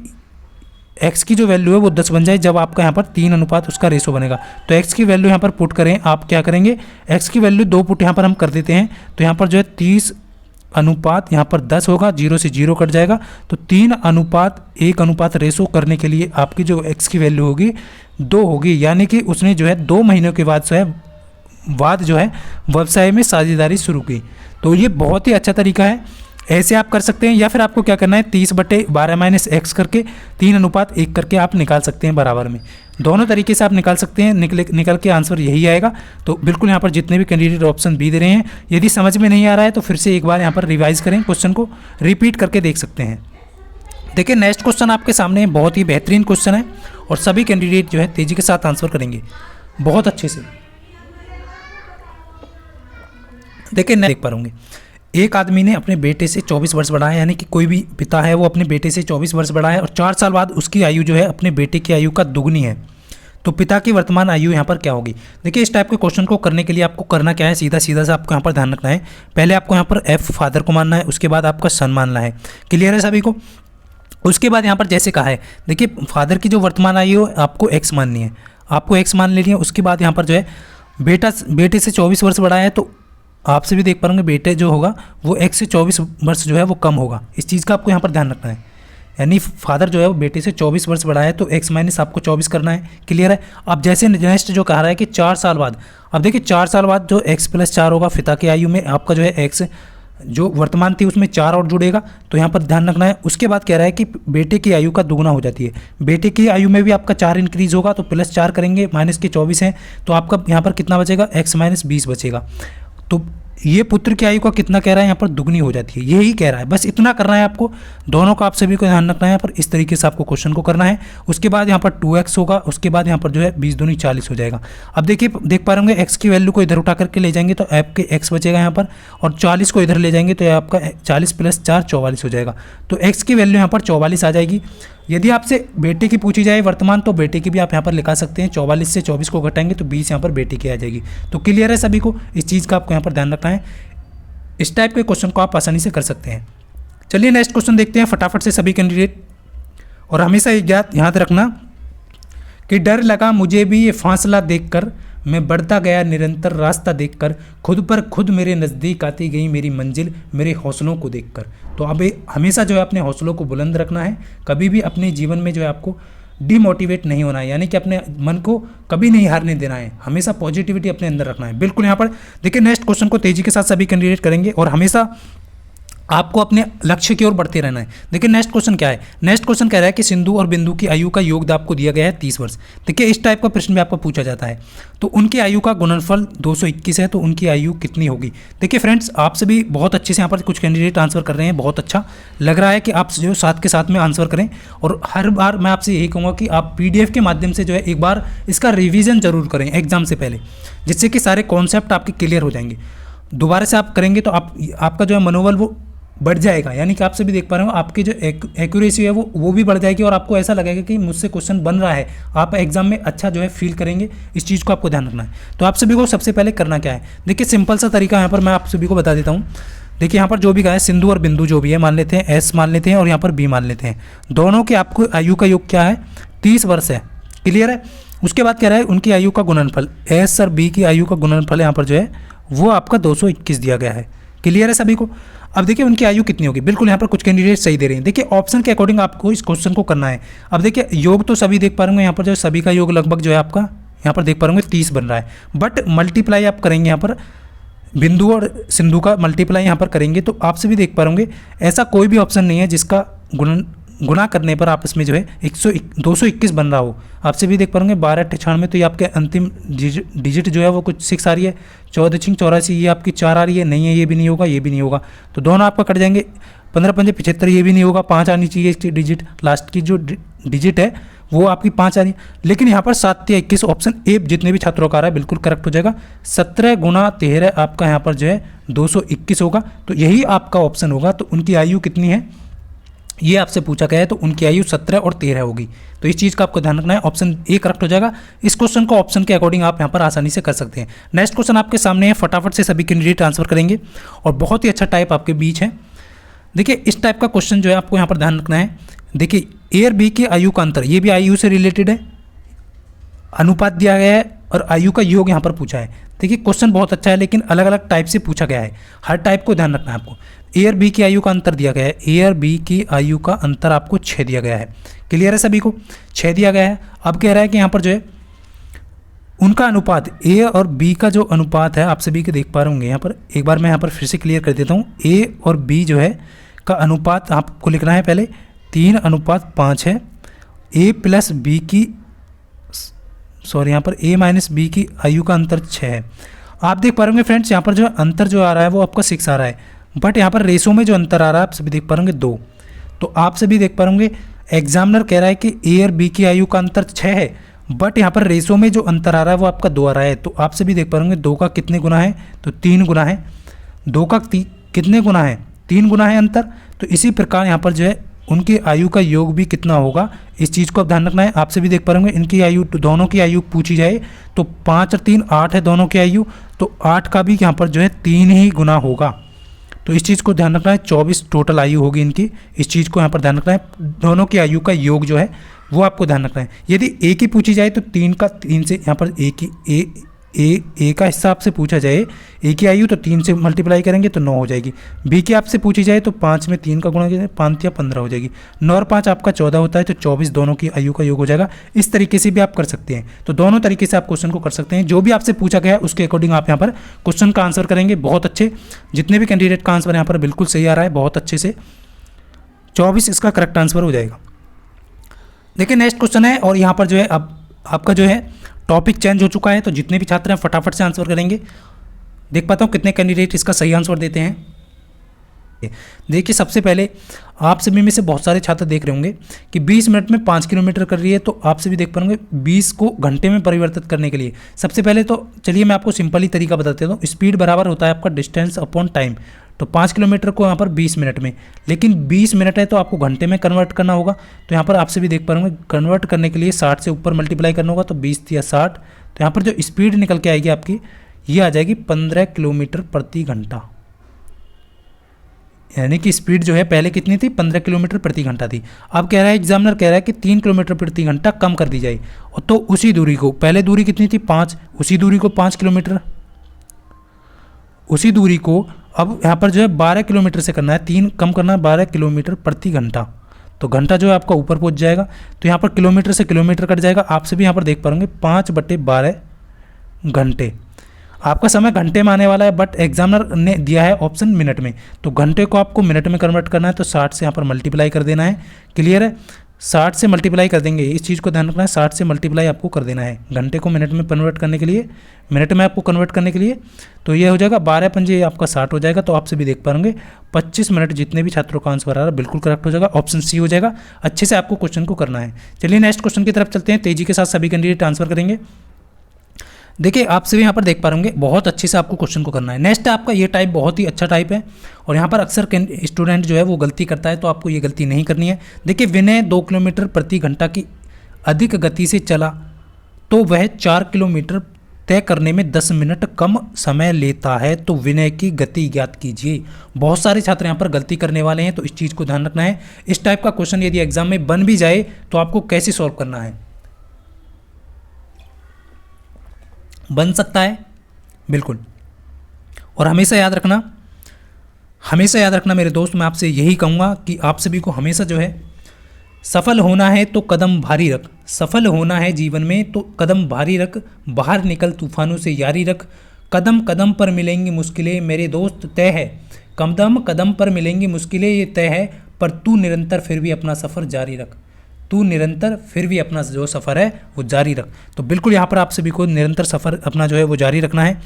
एक्स की जो वैल्यू है वो 10 बन जाए जब आपका यहाँ पर 3 अनुपात उसका रेशो बनेगा। तो एक्स की वैल्यू यहाँ पर पुट करें, आप क्या करेंगे, एक्स की वैल्यू 2 पुट यहाँ पर हम कर देते हैं, तो यहाँ पर जो है 30 अनुपात यहाँ पर 10 होगा, 0 से 0 कट जाएगा, तो 3:1 अनुपात रेशो करने के लिए आपकी जो एक्स की वैल्यू होगी 2 होगी, यानी कि उसने जो है 2 महीनों के बाद जो है व्यवसाय में साझेदारी शुरू की। तो ये बहुत ही अच्छा तरीका है, ऐसे आप कर सकते हैं। या फिर आपको क्या करना है 30/12 माइनस एक्स करके 3:1 करके आप निकाल सकते हैं बराबर में। दोनों तरीके से आप निकाल सकते हैं, निकल के आंसर यही आएगा। तो बिल्कुल यहाँ पर जितने भी कैंडिडेट ऑप्शन बी दे रहे हैं, यदि समझ में नहीं आ रहा है तो फिर से एक बार यहाँ पर रिवाइज करें, क्वेश्चन को रिपीट करके देख सकते हैं। देखिए नेक्स्ट क्वेश्चन आपके सामने बहुत ही बेहतरीन क्वेश्चन है और सभी कैंडिडेट जो है तेजी के साथ आंसर करेंगे बहुत अच्छे से। देखिए देख पा रहोगे, एक आदमी ने अपने बेटे से 24 वर्ष बढ़ा है, यानी कि कोई भी पिता है वो अपने बेटे से 24 वर्ष बढ़ा है और 4 साल बाद उसकी आयु जो है अपने बेटे की आयु का दुगनी है, तो पिता की वर्तमान आयु यहाँ पर क्या होगी। देखिए इस टाइप के क्वेश्चन को करने के लिए आपको करना क्या है, सीधा सीधा सा आपको यहाँ पर ध्यान रखना है। पहले आपको यहाँ पर एफ फादर को मानना है, उसके बाद आपका सन मानना है। क्लियर है सभी को। उसके बाद यहाँ पर जैसे कहा है, देखिए फादर की जो वर्तमान आयु है आपको एक्स माननी है, आपको एक्स मान लेनी है। उसके बाद यहाँ पर जो है बेटे से 24 वर्ष बढ़ा है, तो आपसे भी देख पाएंगे बेटे जो होगा वो एक्स से 24 वर्ष जो है वो कम होगा। इस चीज़ का आपको यहाँ पर ध्यान रखना है, यानी फादर जो है वो बेटे से 24 वर्ष बढ़ा है तो एक्स माइनस आपको 24 करना है। क्लियर है। अब जैसे नेक्स्ट जो कह रहा है कि 4 साल बाद, अब देखिए 4 साल बाद जो x + 4 होगा पिता की आयु में, आपका जो है एक्स जो वर्तमान थी उसमें 4 और जुड़ेगा, तो यहाँ पर ध्यान रखना है। उसके बाद कह रहा है कि बेटे की आयु का दुगना हो जाती है, बेटे की आयु में भी आपका 4 इंक्रीज होगा, तो +4 करेंगे, माइनस के 24 हैं, तो आपका यहाँ पर कितना बचेगा, x - 20 बचेगा। तो ये पुत्र की आयु का कितना कह रहा है, यहाँ पर दुगनी हो जाती है, यही कह रहा है। बस इतना करना है आपको, दोनों का आप सभी को ध्यान रखना है, पर इस तरीके से आपको क्वेश्चन को करना है। उसके बाद यहाँ पर 2x होगा, उसके बाद यहाँ पर जो है 20 दूनी 40 हो जाएगा। अब देखिए देख पा रहे होंगे x की वैल्यू को इधर उठा करके ले जाएंगे तो आपके x बचेगा यहाँ पर, और 40 को इधर ले जाएंगे तो आपका 40 + 4 44 हो जाएगा। तो x की वैल्यू यहाँ पर 44 आ जाएगी। यदि आपसे बेटे की पूछी जाए वर्तमान, तो बेटे की भी आप यहाँ पर लिखा सकते हैं, 44 से 24 को घटाएंगे तो 20 यहाँ पर बेटे की आ जाएगी। तो क्लियर है सभी को, इस चीज़ का आपको यहाँ पर ध्यान रखना है। इस टाइप के क्वेश्चन को आप आसानी से कर सकते हैं। चलिए नेक्स्ट क्वेश्चन देखते हैं फटाफट से सभी कैंडिडेट। और हमेशा एक बात याद रखना कि डर लगा मुझे भी ये फासला देखकर, मैं बढ़ता गया निरंतर रास्ता देखकर, खुद पर खुद मेरे नज़दीक आती गई मेरी मंजिल मेरे हौसलों को देखकर। तो अब हमेशा जो है अपने हौसलों को बुलंद रखना है, कभी भी अपने जीवन में जो है आपको डिमोटिवेट नहीं होना है, यानी कि अपने मन को कभी नहीं हारने देना है, हमेशा पॉजिटिविटी अपने अंदर रखना है। बिल्कुल यहाँ पर देखिए नेक्स्ट क्वेश्चन को तेजी के साथ सभी कैंडिडेट करेंगे और हमेशा आपको अपने लक्ष्य की ओर बढ़ते रहना है। देखिए नेक्स्ट क्वेश्चन क्या है, नेक्स्ट क्वेश्चन कह रहा है कि सिंधु और बिंदु की आयु का योग आपको दिया गया है 30 वर्ष। देखिए इस टाइप का प्रश्न भी आपको पूछा जाता है, तो उनकी आयु का गुणनफल 221 है, तो उनकी आयु कितनी होगी। देखिए फ्रेंड्स आप सभी बहुत अच्छे से यहाँ पर कुछ कैंडिडेट आंसर कर रहे हैं, बहुत अच्छा लग रहा है कि आप जो साथ के साथ में आंसर करें। और हर बार मैं आपसे यही कहूँगा कि आप PDF के माध्यम से जो है एक बार इसका रिविज़न जरूर करें एग्जाम से पहले, जिससे कि सारे कॉन्सेप्ट आपके क्लियर हो जाएंगे। दोबारा से आप करेंगे तो आपका जो है मनोबल वो बढ़ जाएगा, यानी कि आप सभी देख पा रहे हो आपकी जो एक्यूरेसी है वो भी बढ़ जाएगी और आपको ऐसा लगेगा कि मुझसे क्वेश्चन बन रहा है, आप एग्जाम में अच्छा जो है फील करेंगे। इस चीज़ को आपको ध्यान रखना है। तो आप सभी को सबसे पहले करना क्या है, देखिए सिंपल सा तरीका यहाँ पर मैं आप सभी को बता देता हूँ। देखिए यहाँ पर जो भी कहा है सिंधु और बिंदु जो भी है मान लेते हैं, S मान लेते हैं और यहाँ पर B मान लेते हैं। दोनों के आपको आयु का योग क्या है, 30 वर्ष है। क्लियर है। उसके बाद कह रहा है उनकी आयु का गुणनफल, S और B की आयु का गुणनफल यहाँ पर जो है वो आपका 221 दिया गया है। क्लियर है सभी को। अब देखिए उनकी आयु कितनी होगी, बिल्कुल यहाँ पर कुछ कैंडिडेट सही दे रहे हैं। देखिए ऑप्शन के अकॉर्डिंग आपको इस क्वेश्चन को करना है। अब देखिए योग तो सभी देख पा रहे हैं, यहाँ पर जो सभी का योग लगभग जो है आपका यहाँ पर देख पा रहे 30 बन रहा है, बट मल्टीप्लाई आप करेंगे यहाँ पर बिंदु और सिंधु का मल्टीप्लाई यहाँ पर करेंगे तो आपसे भी देख पा रहे होंगे ऐसा कोई भी ऑप्शन नहीं है जिसका गुणा करने पर आपस में जो है 221 बन रहा हो। आपसे भी देख पा रहे होंगे 12×98 तो ये आपके अंतिम डिजिट जो है वो कुछ 6 आ रही है। 14×84 ये आपकी 4 आ रही है, नहीं है ये भी नहीं होगा, ये भी नहीं होगा, तो दोनों आपका कट जाएंगे। 15×5 = 75 ये भी नहीं होगा, 5 आनी चाहिए इसकी डिजिट, लास्ट की जो डिजिट है वो आपकी 5 आ रही है। लेकिन यहाँ पर 7×21 ऑप्शन ए जितने भी छात्रों का आ रहा है बिल्कुल करेक्ट हो जाएगा। 17×13 आपका यहाँ पर जो है 221 होगा, तो यही आपका ऑप्शन होगा। तो उनकी आयु कितनी है ये आपसे पूछा गया है, तो उनकी आयु 17 और 13 होगी। तो इस चीज़ का आपको ध्यान रखना है, ऑप्शन ए करेक्ट हो जाएगा। इस क्वेश्चन को ऑप्शन के अकॉर्डिंग आप यहाँ पर आसानी से कर सकते हैं। नेक्स्ट क्वेश्चन आपके सामने है, फटाफट से सभी कैंडिडेट आंसर करेंगे और बहुत ही अच्छा टाइप आपके बीच है। देखिए इस टाइप का क्वेश्चन जो है आपको यहाँ पर ध्यान रखना है। देखिए ए और बी की आयु का अंतर, ये भी आयु से रिलेटेड है, अनुपात दिया गया है और आयु का योग यहाँ पर पूछा है। देखिए क्वेश्चन बहुत अच्छा है लेकिन अलग अलग टाइप से पूछा गया है, हर टाइप को ध्यान रखना है आपको। ए और बी की आयु का अंतर दिया गया है, ए और बी की आयु का अंतर आपको 6 दिया गया है। क्लियर है सभी को, 6 दिया गया है। अब कह रहा है कि यहाँ पर जो है उनका अनुपात, ए और बी का जो अनुपात है आप सभी के देख पा रहे होंगे यहाँ पर, एक बार मैं यहाँ पर फिर से क्लियर कर देता हूँ। ए और बी जो है का अनुपात आपको लिखना है पहले 3:5 है। ए प्लस बी की यहाँ पर ए माइनस बी की आयु का अंतर 6 है। आप देख पा रहे होंगे फ्रेंड्स यहाँ पर जो अंतर जो आ रहा है वो आपका 6 आ रहा है, बट यहाँ पर रेशो में जो अंतर आ रहा है आप सभी देख पा रहे होंगे 2। तो आप सभी देख पा रहे होंगे एग्जामिनर कह रहा है कि ए और बी की आयु का अंतर 6 है, बट यहाँ पर रेशो में जो अंतर आ रहा है वो आपका 2 आ रहा है। तो आप सभी देख पा रहे होंगे 2 का कितने गुना है, तो 3 गुना है। 2 का कितने गुना है, 3 गुना है अंतर। तो इसी प्रकार यहाँ पर जो है उनकी आयु का योग भी कितना होगा, इस चीज़ को आप ध्यान रखना है। आपसे भी देख पा रहे होंगे इनकी आयु, दोनों की आयु पूछी जाए तो 5 और 3 8 है दोनों की आयु, तो 8 का भी यहाँ पर जो है 3 ही गुना होगा। तो इस चीज़ को ध्यान रखना है, 24 टोटल आयु होगी इनकी। इस चीज़ को यहाँ पर ध्यान रखना है, दोनों की आयु का योग जो है वो आपको ध्यान रखना है। यदि ए की पूछी जाए तो 3 से यहाँ पर ए का हिस्सा आपसे पूछा जाए, ए की आयु तो 3 से मल्टीप्लाई करेंगे तो 9 हो जाएगी। बी की आपसे पूछी जाए तो 5 में 3 का गुणा किया 5 या 15 हो जाएगी। 9 और 5 आपका 14 होता है, तो 24 दोनों की आयु का योग हो जाएगा। इस तरीके से भी आप कर सकते हैं, तो दोनों तरीके से आप क्वेश्चन को कर सकते हैं। जो भी आपसे पूछा गया है उसके अकॉर्डिंग आप यहाँ पर क्वेश्चन का आंसर करेंगे। बहुत अच्छे, जितने भी कैंडिडेट का आंसर यहाँ पर बिल्कुल सही आ रहा है, बहुत अच्छे से 24 इसका करेक्ट आंसर हो जाएगा। देखिए नेक्स्ट क्वेश्चन है, और यहाँ पर जो है अब आपका जो है टॉपिक चेंज हो चुका है, तो जितने भी छात्र हैं फटाफट से आंसर करेंगे। देख पाता हूँ कितने कैंडिडेट इसका सही आंसर देते हैं। देखिए सबसे पहले आप सभी में से बहुत सारे छात्र देख रहे होंगे कि 20 मिनट में 5 किलोमीटर कर रही है, तो आप सभी देख पाएंगे 20 को घंटे में परिवर्तित करने के लिए सबसे पहले तो चलिए मैं आपको सिंपली तरीका बता देता हूँ। स्पीड बराबर होता है आपका डिस्टेंस अपॉन टाइम, तो 5 किलोमीटर को यहाँ पर 20 मिनट में, लेकिन 20 मिनट है तो आपको घंटे में कन्वर्ट करना होगा। तो यहाँ पर आपसे भी देख पा रहे होंगे कन्वर्ट करने के लिए 60 से ऊपर मल्टीप्लाई करना होगा, तो 20 या 60, तो यहाँ पर जो स्पीड निकल के आएगी आपकी ये आ जाएगी 15 किलोमीटर प्रति घंटा। यानी कि स्पीड जो है पहले कितनी थी, 15 किलोमीटर प्रति घंटा थी। अब कह रहा है एग्जामिनर कह रहा है कि 3 किलोमीटर प्रति घंटा कम कर दी जाए, तो उसी दूरी को, पहले दूरी कितनी थी 5, उसी दूरी को 5 किलोमीटर, उसी दूरी को अब यहाँ पर जो है 12 किलोमीटर से करना है, 3 कम करना है 12 किलोमीटर प्रति घंटा, तो घंटा जो है आपका ऊपर पहुँच जाएगा। तो यहाँ पर किलोमीटर से किलोमीटर कट जाएगा। आप सभी यहाँ पर देख पाएंगे 5/12 घंटे। आपका समय घंटे में आने वाला है, बट एग्जामिनर ने दिया है ऑप्शन मिनट में, तो घंटे को आपको मिनट में कन्वर्ट करना है, तो 60 से यहाँ पर मल्टीप्लाई कर देना है। क्लियर है, 60 से मल्टीप्लाई कर देंगे, इस चीज़ को ध्यान रखना है, 60 से मल्टीप्लाई आपको कर देना है घंटे को मिनट में कन्वर्ट करने के लिए, मिनट में आपको कन्वर्ट करने के लिए। तो ये हो जाएगा 12×5 आपका 60 हो जाएगा। तो आप सभी देख पाएंगे 25 मिनट जितने भी छात्रों का आंसर आ रहा है बिल्कुल करेक्ट हो जाएगा, ऑप्शन सी हो जाएगा। अच्छे से आपको क्वेश्चन को करना है। चलिए नेक्स्ट क्वेश्चन की तरफ चलते हैं, तेजी के साथ सभी कैंडिडेट आंसर करेंगे। देखिए आप सभी यहाँ पर देख पा रहे होंगे, बहुत अच्छे से आपको क्वेश्चन को करना है। नेक्स्ट आपका ये टाइप बहुत ही अच्छा टाइप है, और यहाँ पर अक्सर स्टूडेंट जो है वो गलती करता है, तो आपको ये गलती नहीं करनी है। देखिए विनय 2 किलोमीटर प्रति घंटा की अधिक गति से चला तो वह 4 किलोमीटर तय करने में 10 मिनट कम समय लेता है, तो विनय की गति ज्ञात कीजिए। बहुत सारे छात्र यहाँ पर गलती करने वाले हैं, तो इस चीज़ को ध्यान रखना है। इस टाइप का क्वेश्चन यदि एग्जाम में बन भी जाए तो आपको कैसे सॉल्व करना है, बन सकता है बिल्कुल। और हमेशा याद रखना मेरे दोस्त, मैं आपसे यही कहूँगा कि आप सभी को हमेशा जो है सफल होना है तो कदम भारी रख, सफल होना है जीवन में तो कदम भारी रख, बाहर निकल तूफानों से यारी रख, कदम कदम पर मिलेंगी मुश्किलें मेरे दोस्त तय है, कदम कदम पर मिलेंगी मुश्किलें ये तय है, पर तू निरंतर फिर भी अपना सफ़र जारी रख। तू निरंतर फिर भी अपना जो सफ़र है वो जारी रख। तो बिल्कुल यहाँ पर आप सभी को निरंतर सफ़र अपना जो है वो जारी रखना है।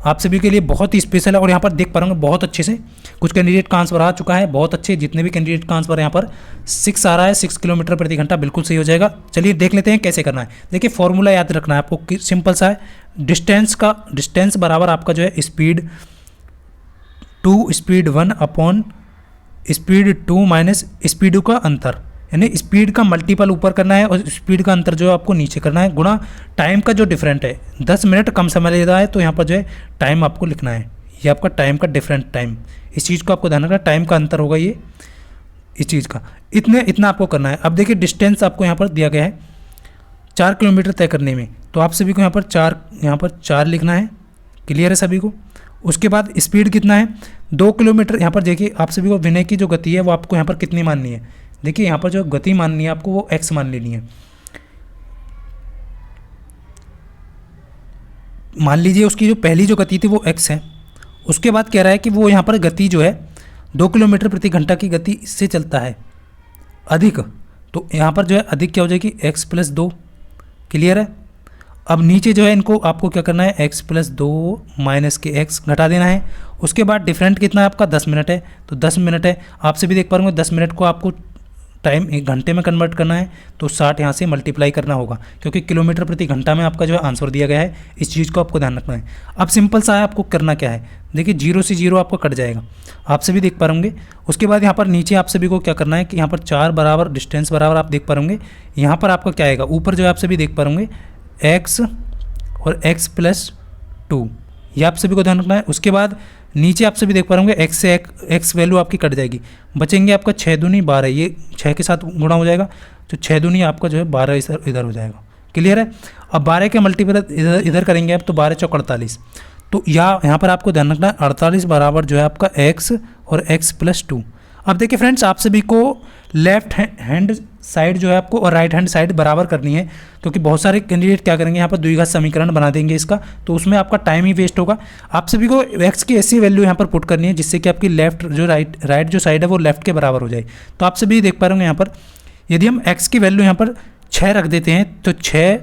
आप सभी के लिए बहुत ही स्पेशल है और यहाँ पर देख पा रहे होंगे बहुत अच्छे से कुछ कैंडिडेट का आंसर आ चुका है, बहुत अच्छे। जितने भी कैंडिडेट का आंसर यहाँ पर 6 आ रहा है, 6 किलोमीटर प्रति घंटा बिल्कुल सही हो जाएगा। चलिए देख लेते हैं कैसे करना है। देखिए फॉर्मूला याद रखना है आपको, सिंपल सा है। डिस्टेंस बराबर आपका जो है speed 2 speed 1 upon speed 2 minus speed का अंतर, यानी स्पीड का मल्टीपल ऊपर करना है और स्पीड का अंतर जो है आपको नीचे करना है, गुणा टाइम का जो डिफरेंट है। 10 मिनट कम समय ले रहा है तो यहाँ पर जो है टाइम आपको लिखना है, ये आपका टाइम का डिफरेंट टाइम, इस चीज़ को आपको ध्यान रखना, टाइम का अंतर होगा ये इस चीज़ का, इतना आपको करना है। अब देखिए डिस्टेंस आपको यहाँ पर दिया गया है 4 किलोमीटर तय करने में, तो आप सभी को यहाँ पर 4 लिखना है। क्लियर है सभी को। उसके बाद स्पीड कितना है 2 किलोमीटर। यहाँ पर देखिए आप सभी को विनय की जो गति है वो आपको यहाँ पर कितनी माननी है। देखिए यहाँ पर जो गति माननी है आपको वो x मान लेनी है। मान लीजिए उसकी जो पहली जो गति थी वो x है। उसके बाद कह रहा है कि वो यहाँ पर गति जो है 2 किलोमीटर प्रति घंटा की गति से चलता है अधिक, तो यहाँ पर जो है अधिक क्या हो जाएगी x प्लस 2। क्लियर है। अब नीचे जो है इनको आपको क्या करना है x प्लस 2 माइनस के x घटा देना है। उसके बाद डिफरेंट कितना है आपका 10 मिनट है, तो 10 मिनट है। आपसे भी देख पा रहे 10 मिनट को आपको टाइम 1 घंटे में कन्वर्ट करना है, तो 60 यहाँ से मल्टीप्लाई करना होगा क्योंकि किलोमीटर प्रति घंटा में आपका जो है आंसर दिया गया है। इस चीज़ को आपको ध्यान रखना है। अब सिंपल सा है, आपको करना क्या है, देखिए 0 से 0 आपको कट जाएगा, आप सभी देख पा होंगे। उसके बाद यहाँ पर नीचे आप सभी को क्या करना है कि यहाँ पर 4 बराबर डिस्टेंस बराबर आप देख पा होंगे, यहाँ पर आपका क्या आएगा, ऊपर जो है आप सभी देख पा होंगे x और x प्लस 2, ये आप सभी को ध्यान रखना है। उसके बाद नीचे आप सभी देख पा होंगे x से x वैल्यू आपकी कट जाएगी, बचेंगे आपका 6 दूनी 12, ये 6 के साथ गुणा हो जाएगा, तो 6 दूनी आपका जो है 12 इधर हो जाएगा। क्लियर है। अब 12 के मल्टीपल इधर करेंगे आप, तो 12 चौक 48, तो यहाँ पर आपको ध्यान रखना है 48 बराबर जो है आपका x और x प्लस 2। अब देखिए फ्रेंड्स आप सभी को लेफ्ट हैंड साइड जो है आपको और राइट हैंड साइड बराबर करनी है, क्योंकि बहुत सारे कैंडिडेट क्या करेंगे यहाँ पर द्विघात समीकरण बना देंगे इसका, तो उसमें आपका टाइम ही वेस्ट होगा। आप सभी को x की ऐसी वैल्यू यहाँ पर पुट करनी है जिससे कि आपकी लेफ्ट जो राइट जो साइड है वो लेफ्ट के बराबर हो जाए। तो आप सभी देख पा रहे होंगे यहाँ पर यदि हम x की वैल्यू यहाँ पर 6 रख देते हैं, तो 6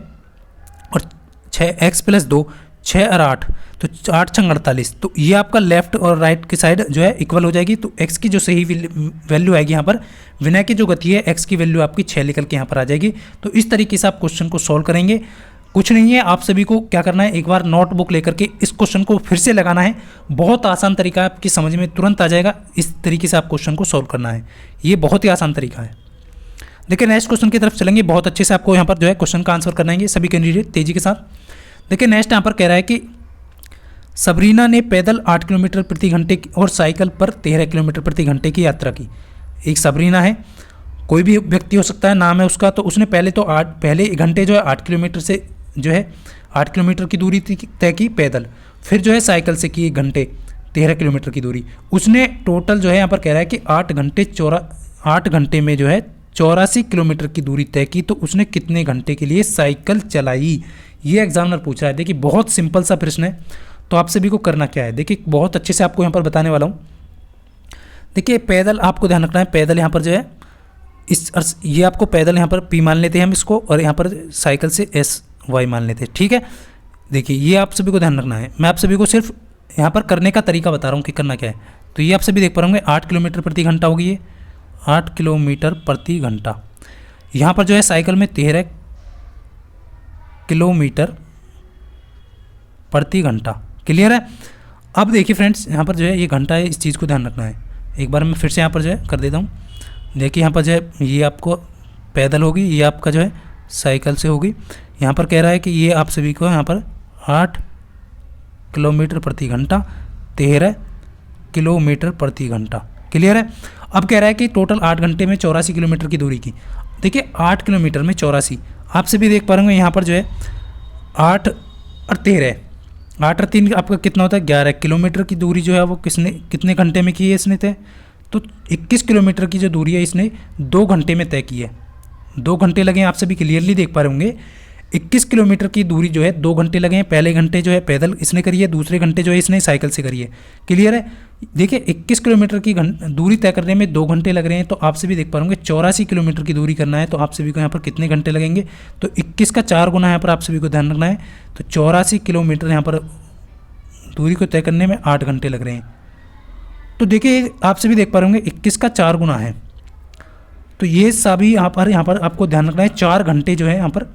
और 6 x प्लस 2 6 और 8, तो 8 छंग 48, तो ये आपका लेफ्ट और राइट की साइड जो है इक्वल हो जाएगी। तो x की जो सही वैल्यू आएगी यहाँ पर, विनय की जो गति है x की वैल्यू आपकी 6 निकल के यहाँ पर आ जाएगी। तो इस तरीके से आप क्वेश्चन को सॉल्व करेंगे। कुछ नहीं है, आप सभी को क्या करना है, एक बार नोटबुक लेकर के इस क्वेश्चन को फिर से लगाना है। बहुत आसान तरीका है, आपकी समझ में तुरंत आ जाएगा। इस तरीके से आप क्वेश्चन को सॉल्व करना है, ये बहुत ही आसान तरीका है। देखिए नेक्स्ट क्वेश्चन की तरफ चलेंगे। बहुत अच्छे से आपको यहाँ पर जो है क्वेश्चन का आंसर करना है सभी कैंडिडेट तेजी के साथ। देखिए नेक्स्ट यहाँ पर कह रहा है कि सबरीना ने पैदल 8 किलोमीटर प्रति घंटे और साइकिल पर 13 किलोमीटर प्रति घंटे की यात्रा की। एक सबरीना है, कोई भी व्यक्ति हो सकता है, नाम है उसका। तो उसने पहले घंटे जो है 8 किलोमीटर से जो है 8 किलोमीटर की दूरी तय की पैदल, फिर जो है साइकिल से की 1 घंटे 13 किलोमीटर की दूरी। उसने टोटल जो है यहाँ पर कह रहा है कि 8 घंटे में जो है 84 किलोमीटर की दूरी तय की, तो उसने कितने घंटे के लिए साइकिल चलाई, ये एग्जामिनर पूछ रहा है। देखिए बहुत सिंपल सा प्रश्न है, तो आप सभी को करना क्या है, देखिए बहुत अच्छे से आपको यहाँ पर बताने वाला हूँ। देखिए पैदल आपको ध्यान रखना है, पैदल यहाँ पर जो है ये आपको पैदल यहाँ पर P मान लेते हैं हम इसको, और यहाँ पर साइकिल से SY मान लेते हैं, ठीक है। देखिए ये आप सभी को ध्यान रखना है, मैं आप सभी को सिर्फ यहाँ पर करने का तरीका बता रहा हूँ कि करना क्या है। तो ये आप सभी देख पा रहे होंगे 8 किलोमीटर प्रति घंटा होगी, ये 8 किलोमीटर प्रति घंटा। यहाँ पर जो है साइकिल में 13 किलोमीटर प्रति घंटा। क्लियर है। अब देखिए फ्रेंड्स यहाँ पर जो है ये घंटा है, इस चीज़ को ध्यान रखना है। एक बार मैं फिर से यहाँ पर जो है कर देता हूँ। देखिए यहाँ पर जो है ये आपको पैदल होगी, ये आपका जो है साइकिल से होगी। यहाँ पर कह रहा है कि ये आप सभी को यहाँ पर 8 किलोमीटर प्रति घंटा 13 किलोमीटर प्रति घंटा। क्लियर है। अब कह रहा है कि टोटल 8 घंटे में 84 किलोमीटर की दूरी की। देखिए 8 किलोमीटर में 84, आप सभी देख पा रहे होंगे यहाँ पर जो है 8 और 13, 8 और 3 आपका कितना होता है 11 किलोमीटर की दूरी जो है वो कितने घंटे में की है इसने तय। तो 21 किलोमीटर की जो दूरी है इसने 2 घंटे में तय की है। 2 घंटे लगे, आप सभी क्लियरली देख पा रहे होंगे। 21 किलोमीटर की दूरी जो है 2 घंटे लगे हैं। पहले घंटे जो है पैदल इसने करी है, दूसरे घंटे जो है इसने साइकिल से करी है। क्लियर है। देखिए 21 किलोमीटर की दूरी तय करने में 2 घंटे लग रहे हैं, तो आपसे भी देख पा रहे 84 किलोमीटर की दूरी करना है, तो आप सभी को यहाँ पर कितने घंटे लगेंगे, तो 21 का 4 गुना यहाँ पर आप सभी को ध्यान रखना है। तो 84 किलोमीटर यहाँ पर दूरी को तय करने में 8 घंटे लग रहे हैं। तो देखिए आप सभी देख पा रहे होंगे 21 का 4 गुना है, तो ये सभी यहाँ पर आपको ध्यान रखना है। 4 घंटे जो है यहाँ पर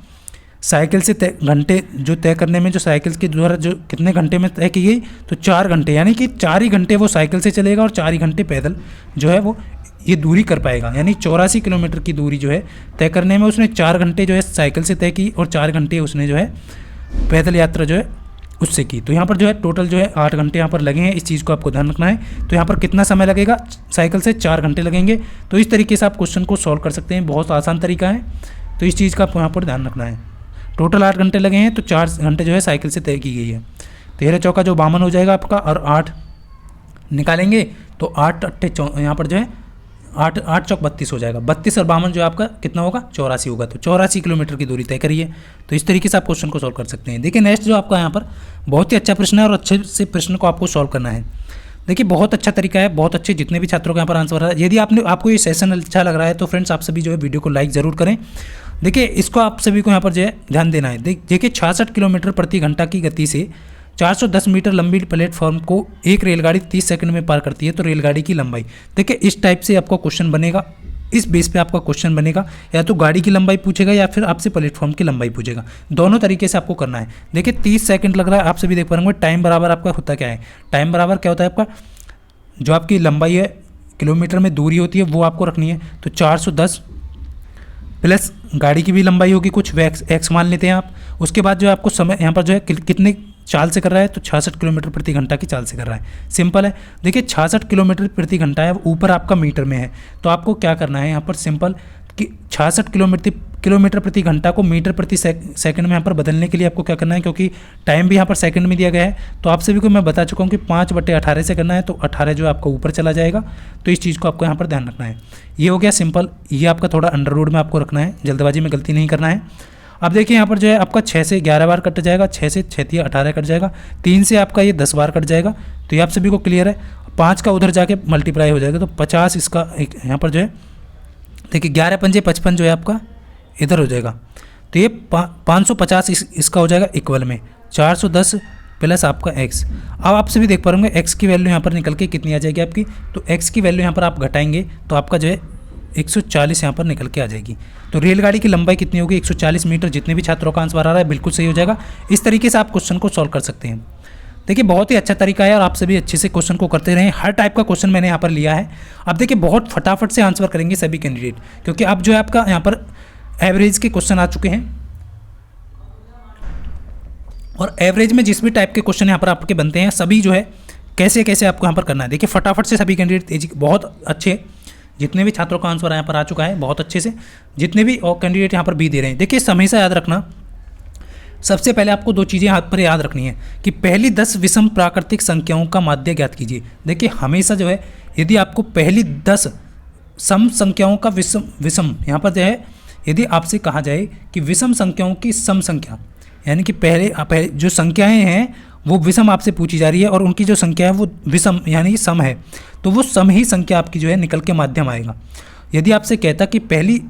साइकिल से तय घंटे जो तय करने में, जो साइकिल के द्वारा जो कितने घंटे में तय की गई, तो 4 घंटे, यानी कि 4 ही घंटे वो साइकिल से चलेगा और 4 ही घंटे पैदल जो है वो ये दूरी कर पाएगा। यानी 84 किलोमीटर की दूरी जो है तय करने में उसने 4 घंटे जो है साइकिल से तय की और 4 घंटे उसने जो है पैदल यात्रा जो है उससे की। तो यहाँ पर जो है टोटल जो है 8 घंटे यहाँ पर लगे हैं। इस चीज़ को आपको ध्यान रखना है। तो यहाँ पर कितना समय लगेगा, साइकिल से 4 घंटे लगेंगे। तो इस तरीके से आप क्वेश्चन को सॉल्व कर सकते हैं, बहुत आसान तरीका है। तो इस चीज़ का आपको यहाँ पर ध्यान रखना है। टोटल 8 घंटे लगे हैं, तो 4 घंटे जो है साइकिल से तय की गई है। 13 चौका जो 52 हो जाएगा आपका, और 8 निकालेंगे तो 8 अट्ठे यहाँ पर जो है 8 चौक 32 हो जाएगा। 32 और 52 जो आपका कितना होगा, 84 होगा। तो 84 किलोमीटर की दूरी तय करिए। तो इस तरीके से आप क्वेश्चन को सॉल्व कर सकते हैं। देखिए नेक्स्ट जो आपका यहाँ पर बहुत ही अच्छा प्रश्न है और अच्छे से प्रश्न को आपको सॉल्व करना है। देखिए बहुत अच्छा तरीका है, बहुत अच्छे जितने भी छात्रों का यहाँ पर आंसर है। यदि आपको ये सेशन अच्छा लग रहा है तो फ्रेंड्स आप सभी जो है वीडियो को लाइक ज़रूर करें। देखिए इसको आप सभी को यहाँ पर जो है ध्यान देना है। देखिए 66 किलोमीटर प्रति घंटा की गति से 410 मीटर लंबी प्लेटफॉर्म को एक रेलगाड़ी 30 सेकंड में पार करती है, तो रेलगाड़ी की लंबाई। देखिए इस टाइप से आपका क्वेश्चन बनेगा, इस बेस पे आपका क्वेश्चन बनेगा। या तो गाड़ी की लंबाई पूछेगा या फिर आपसे प्लेटफॉर्म की लंबाई पूछेगा, दोनों तरीके से आपको करना है। देखिए 30 सेकंड लग रहा है, आप सभी देख पा रहे होंगे। टाइम बराबर आपका होता क्या है, टाइम बराबर क्या होता है आपका, जो आपकी लंबाई है किलोमीटर में दूरी होती है वो आपको रखनी है। तो 410 प्लस गाड़ी की भी लंबाई होगी कुछ, वो एक्स मान लेते हैं आप। उसके बाद जो आपको समय यहाँ पर जो है कितने चाल से कर रहा है, तो 66 किलोमीटर प्रति घंटा की चाल से कर रहा है। सिंपल है। देखिए 66 किलोमीटर प्रति घंटा है, ऊपर आपका मीटर में है, तो आपको क्या करना है यहाँ पर सिंपल कि 66 किलोमीटर प्रति घंटा को मीटर प्रति सेकंड में यहाँ पर बदलने के लिए आपको क्या करना है, क्योंकि टाइम भी यहाँ पर सेकंड में दिया गया है। तो आप सभी को मैं बता चुका हूँ कि 5/18 से करना है, तो 18 जो आपका ऊपर चला जाएगा। तो इस चीज़ को आपको यहाँ पर ध्यान रखना है। ये हो गया सिंपल। ये आपका थोड़ा अंडर रूट में आपको रखना है, जल्दबाजी में गलती नहीं करना है। अब देखिए यहाँ पर जो है आपका 6 से 11 बार कट जाएगा, 6 से 6 18 कट जाएगा, 3 से आपका ये 10 बार कट जाएगा। तो ये आप सभी को क्लियर है। 5 का उधर जाके मल्टीप्लाई हो जाएगा, तो 50 इसका यहाँ पर जो है देखिए 11 पंजे 55 जो है आपका इधर हो जाएगा। तो ये 550 इसका हो जाएगा इक्वल में 410 प्लस आपका x। अब आप सभी देख पा रहे होंगे x की वैल्यू यहाँ पर निकल के कितनी आ जाएगी आपकी, तो x की वैल्यू यहाँ पर आप घटाएंगे तो आपका जो है 140 यहाँ पर निकल के आ जाएगी। तो रेलगाड़ी की लंबाई कितनी होगी, 140 मीटर। जितने भी छात्रों का आंसर आ रहा है बिल्कुल सही हो जाएगा। इस तरीके से आप क्वेश्चन को सॉल्व कर सकते हैं। देखिए बहुत ही अच्छा तरीका है और आप सभी अच्छे से क्वेश्चन को करते रहें। हर टाइप का क्वेश्चन मैंने यहाँ पर लिया है। अब देखिए बहुत फटाफट से आंसर करेंगे सभी कैंडिडेट, क्योंकि अब जो है आपका यहाँ पर एवरेज के क्वेश्चन आ चुके हैं और एवरेज में जिस भी टाइप के क्वेश्चन यहाँ पर आपके बनते हैं सभी जो है कैसे कैसे आपको यहाँ पर करना है। देखिए फटाफट से सभी कैंडिडेट तेजी, बहुत अच्छे जितने भी छात्रों का आंसर यहाँ पर आ चुका है बहुत अच्छे से, जितने भी और कैंडिडेट यहाँ पर भी दे रहे हैं। देखिए हमेशा याद रखना, सबसे पहले आपको 2 चीज़ें हाथ पर याद रखनी है कि पहली 10 विषम प्राकृतिक संख्याओं का माध्य ज्ञात कीजिए। देखिए हमेशा जो है यदि आपको पहली 10 सम संख्याओं का विषम यहाँ पर जो है यदि आपसे कहा जाए कि विषम संख्याओं की सम संख्या, यानी कि पहले जो संख्याएं हैं वो विषम आपसे पूछी जा रही है और उनकी जो संख्या है वो विषम यानी सम है, तो वो सम ही संख्या आपकी जो है निकल के माध्यम आएगा। यदि आपसे कहता कि पहली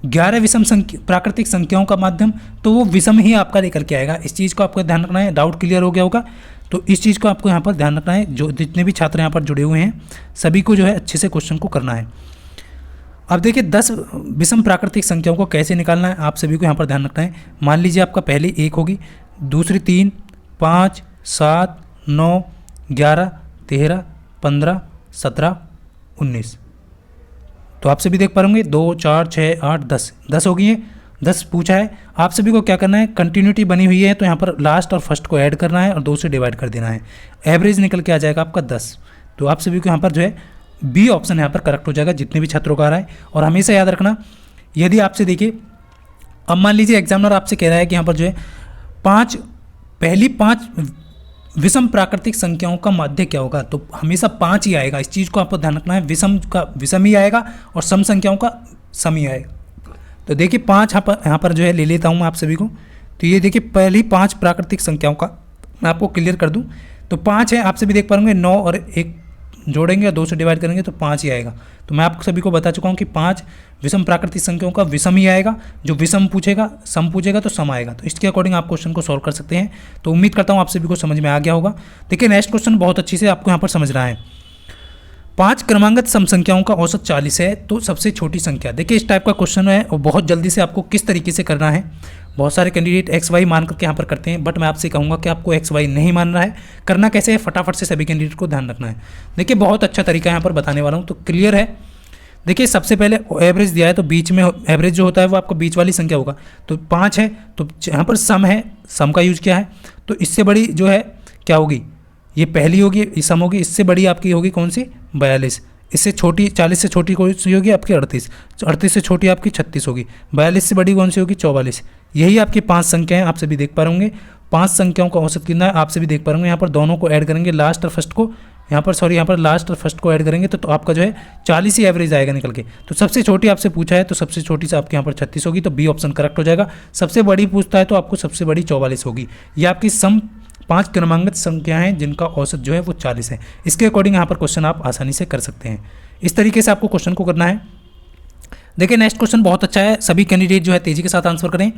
11 विषम प्राकृतिक संख्याओं का माध्यम, तो वो विषम ही आपका निकल के आएगा। इस चीज़ को आपको ध्यान रखना है। डाउट क्लियर हो गया होगा, तो इस चीज़ को आपको यहाँ पर ध्यान रखना है। जो जितने भी छात्र यहाँ पर जुड़े हुए हैं सभी को जो है अच्छे से क्वेश्चन को करना है। अब देखिए 10 विषम प्राकृतिक संख्याओं को कैसे निकालना है आप सभी को यहाँ पर ध्यान रखना है। मान लीजिए आपका पहली 1 होगी, दूसरी 3, 5, 7, 9, 11, 13, 15, 17, 19। तो आप सभी देख पा होंगे 2, 4, 6, 8, 10 हो गई है। 10 पूछा है। आप सभी को क्या करना है, कंटिन्यूटी बनी हुई है तो यहाँ पर लास्ट और फर्स्ट को ऐड करना है और 2 से डिवाइड कर देना है। एवरेज निकल के आ जाएगा आपका 10। तो आप सभी को यहाँ पर जो है बी ऑप्शन यहाँ पर करेक्ट हो जाएगा जितने भी छात्रों का आ रहा है। और हमेशा याद रखना, यदि आपसे देखिए अब मान लीजिए एग्जामिनर आपसे कह रहा है कि यहाँ पर जो है पहली 5 विषम प्राकृतिक संख्याओं का माध्य क्या होगा, तो हमेशा 5 ही आएगा। इस चीज़ को आपको ध्यान रखना है। विषम का विषम ही आएगा और सम संख्याओं का सम ही आएगा। तो देखिए 5 यहाँ पर जो है ले लेता हूँ मैं आप सभी को। तो ये देखिए पहली 5 प्राकृतिक संख्याओं का मैं आपको क्लियर कर दूं तो 5 है, आप सभी देख पाएंगे 9 और 1 जोड़ेंगे और 2 से डिवाइड करेंगे तो 5 ही आएगा। तो मैं आप सभी को बता चुका हूँ कि 5 विषम प्राकृतिक संख्याओं का विषम ही आएगा। जो विषम पूछेगा, सम पूछेगा तो सम आएगा। तो इसके अकॉर्डिंग आप क्वेश्चन को सॉल्व कर सकते हैं। तो उम्मीद करता हूँ आप सभी को समझ में आ गया होगा। देखिए नेक्स्ट क्वेश्चन बहुत अच्छी से आपको यहाँ पर समझना है। 5 क्रमांकित सम संख्याओं का औसत 40 है तो सबसे छोटी संख्या। देखिए इस टाइप का क्वेश्चन है और बहुत जल्दी से आपको किस तरीके से करना है। बहुत सारे कैंडिडेट एक्स वाई मान करके यहाँ पर करते हैं, बट मैं आपसे कहूँगा कि आपको एक्स वाई नहीं मानना है। करना कैसे है, फटाफट से सभी कैंडिडेट को ध्यान रखना है। देखिए बहुत अच्छा तरीका यहाँ पर बताने वाला हूँ, तो क्लियर है। देखिए सबसे पहले एवरेज दिया है तो बीच में एवरेज जो होता है वो आपको बीच वाली संख्या होगा। तो 5 है तो यहाँ पर सम है, सम का यूज किया है। तो इससे बड़ी जो है क्या होगी, ये पहली होगी, सम होगी। इससे बड़ी आपकी होगी कौन सी, 42। इससे छोटी 40 से छोटी कौन सी होगी आपकी 38। 38 से छोटी आपकी 36 होगी। 42 से बड़ी कौन सी होगी 44। यही आपकी 5 संख्याएं आप सभी देख पा होंगे। 5 संख्याओं का औसत कितना है आप सभी देख पा होंगे। यहाँ पर दोनों को ऐड करेंगे, लास्ट और फर्स्ट को, यहाँ पर लास्ट और फर्स्ट को ऐड करेंगे तो आपका जो है 40 ही एवरेज आएगा निकल के। तो सबसे छोटी आपसे पूछा है तो सबसे छोटी से आपके यहाँ पर 36 होगी, तो बी ऑप्शन करेक्ट हो जाएगा। सबसे बड़ी पूछता है तो आपको सबसे बड़ी 44 होगी। ये आपकी सम 5 क्रमांकित संख्या हैं जिनका औसत जो है वो 40 है। इसके अकॉर्डिंग यहाँ पर क्वेश्चन आप आसानी से कर सकते हैं। इस तरीके से आपको क्वेश्चन को करना है। देखिए नेक्स्ट क्वेश्चन बहुत अच्छा है, सभी कैंडिडेट जो है तेजी के साथ आंसर करें।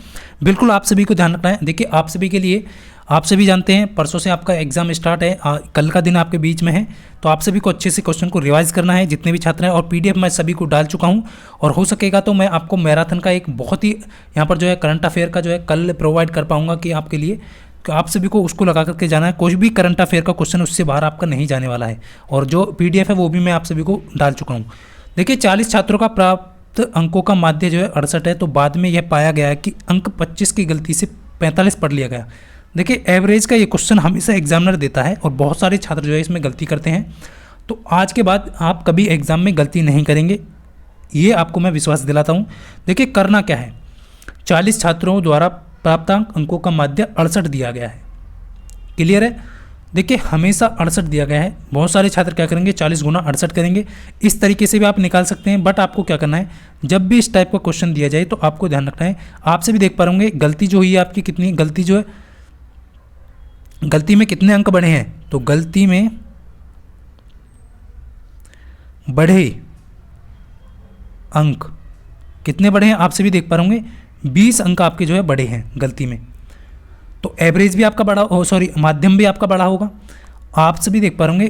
बिल्कुल आप सभी को ध्यान रखना है। देखिए आप सभी के लिए, आप सभी जानते हैं परसों से आपका एग्जाम स्टार्ट है, कल का दिन आपके बीच में है, तो आप सभी को अच्छे से क्वेश्चन को रिवाइज करना है जितने भी छात्र हैं। और पीडीएफ मैं सभी को डाल चुका हूं और हो सकेगा तो मैं आपको मैराथन का एक बहुत ही यहाँ पर जो है करंट अफेयर का जो है कल प्रोवाइड कर पाऊँगा कि आपके लिए आप सभी को उसको लगा करके जाना है। कोई भी करंट अफेयर का क्वेश्चन उससे बाहर आपका नहीं जाने वाला है। और जो पीडीएफ है वो भी मैं आप सभी को डाल चुका हूँ। देखिए 40 छात्रों का प्राप्त अंकों का माध्य जो है 68 है, तो बाद में यह पाया गया कि अंक 25 की गलती से 45 पढ़ लिया गया। देखिए एवरेज का ये क्वेश्चन हमेशा एग्जामिनर देता है और बहुत सारे छात्र जो है इसमें गलती करते हैं। तो आज के बाद आप कभी एग्जाम में गलती नहीं करेंगे, ये आपको मैं विश्वास दिलाता हूँ। देखिए करना क्या है, 40 छात्रों द्वारा प्राप्तांक अंकों का माध्य 68 दिया गया है। क्लियर है। देखिए हमेशा 68 दिया गया है। बहुत सारे छात्र क्या करेंगे 40 गुना 68 करेंगे। इस तरीके से भी आप निकाल सकते हैं, बट आपको क्या करना है, जब भी इस टाइप का क्वेश्चन दिया जाए तो आपको ध्यान रखना है। आपसे भी देख पा होंगे गलती जो हुई है आपकी, कितनी गलती जो है, गलती में कितने अंक बढ़े हैं, तो गलती में बढ़े अंक कितने बढ़े हैं आप सभी देख पा होंगे, 20 अंक आपके जो है बढ़े हैं गलती में। तो एवरेज भी आपका बढ़ा, माध्यम भी आपका बढ़ा होगा। आप सभी देख पा होंगे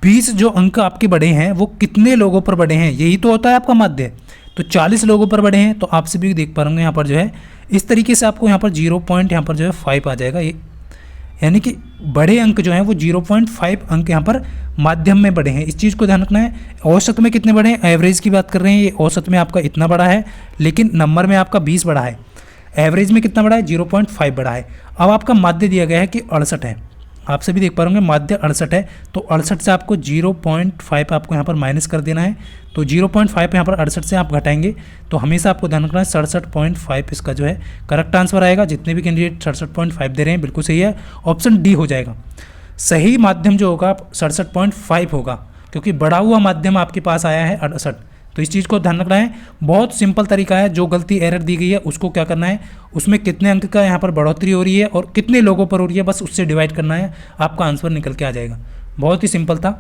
20 जो अंक आपके बढ़े हैं वो कितने लोगों पर बढ़े हैं, यही तो होता है आपका माध्य। तो 40 लोगों पर बढ़े हैं, तो आप सभी देख पा होंगे यहाँ पर जो है इस तरीके से आपको यहाँ पर 0. यहाँ पर जो है 5 आ जाएगा। ये यानी कि बड़े अंक जो हैं वो 0.5 अंक यहाँ पर माध्यम में बढ़े हैं। इस चीज़ को ध्यान रखना है। औसत में कितने बढ़े हैं, एवरेज की बात कर रहे हैं, ये औसत में आपका इतना बड़ा है, लेकिन नंबर में आपका 20 बढ़ा है। एवरेज में कितना बढ़ा है, 0.5 बढ़ा है। अब आपका माध्य दिया गया है कि 68 है, आप सभी देख पा होंगे माध्य 68 है। तो 68 से आपको 0.5 आपको यहाँ पर माइनस कर देना है। तो 0.5 यहाँ पर 68 से आप घटाएंगे तो हमेशा आपको ध्यान रखना है 67.5 इसका जो है करेक्ट आंसर आएगा। जितने भी कैंडिडेट 67.5 दे रहे हैं बिल्कुल सही है, ऑप्शन डी हो जाएगा। सही माध्यम जो होगा 67.5 होगा, क्योंकि बढ़ा हुआ माध्यम आपके पास आया है 68। तो इस चीज़ को ध्यान रखना है। बहुत सिंपल तरीका है, जो गलती एरर दी गई है उसको क्या करना है, उसमें कितने अंक का यहाँ पर बढ़ोतरी हो रही है और कितने लोगों पर हो रही है, बस उससे डिवाइड करना है, आपका आंसर निकल के आ जाएगा। बहुत ही सिंपल था।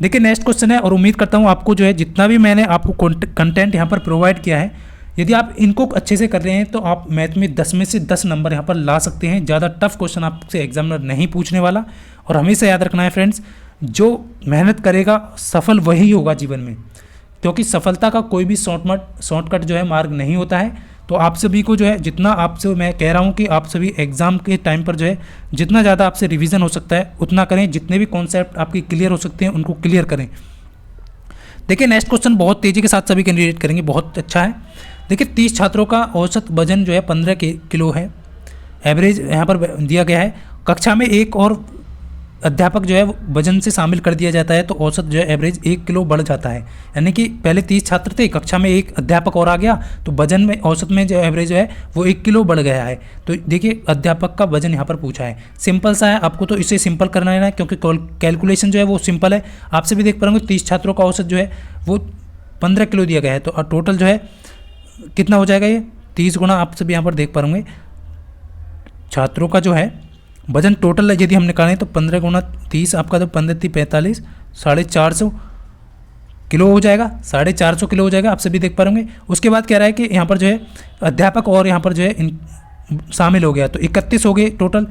देखिए नेक्स्ट क्वेश्चन है, और उम्मीद करता हूँ आपको जो है जितना भी मैंने आपको कंटेंट यहाँ पर प्रोवाइड किया है, यदि आप इनको अच्छे से कर रहे हैं तो आप मैथ में 10 में से 10 नंबर यहाँ पर ला सकते हैं। ज़्यादा टफ क्वेश्चन आपसे एग्जामिनर नहीं पूछने वाला। और हमेशा याद रखना है फ्रेंड्स, जो मेहनत करेगा सफल वही होगा जीवन में, क्योंकि सफलता का कोई भी शॉर्टकट जो है मार्ग नहीं होता है। तो आप सभी को जो है जितना आपसे मैं कह रहा हूँ कि आप सभी एग्ज़ाम के टाइम पर जो है जितना ज़्यादा आपसे रिवीजन हो सकता है उतना करें। जितने भी कॉन्सेप्ट आपके क्लियर हो सकते हैं उनको क्लियर करें। देखिए नेक्स्ट क्वेश्चन बहुत तेज़ी के साथ सभी कैंडिडेट करेंगे, बहुत अच्छा है। देखिए 30 छात्रों का औसत वजन जो है 15 किलो है। एवरेज यहाँ पर दिया गया है। कक्षा में एक और अध्यापक जो है वजन से शामिल कर दिया जाता है तो औसत जो है एवरेज 1 किलो बढ़ जाता है। यानी कि पहले 30 छात्र थे, कक्षा में एक अध्यापक और आ गया तो वजन में औसत में जो एवरेज जो है वो 1 किलो बढ़ गया है। तो देखिए अध्यापक का वजन यहाँ पर पूछा है, सिंपल सा है, आपको तो इसे सिंपल करना है ना, क्योंकि कैलकुलेशन जो है वो सिंपल है। आपसे भी देख पाएंगे 30 छात्रों का औसत जो है वो 15 किलो दिया गया है। तो टोटल जो है कितना हो जाएगा, ये 30 गुना आप सभी यहाँ पर देख पाएंगे छात्रों का जो है वजन टोटल यदि हम निकालें तो 15 गुना 30 आपका तो 15×3 = 45, 450 किलो हो जाएगा, 450 किलो हो जाएगा, आप सभी देख पा रहे होंगे। उसके बाद कह रहा है कि यहाँ पर जो है अध्यापक और यहाँ पर जो है इन शामिल हो गया, तो 31 हो गए टोटल,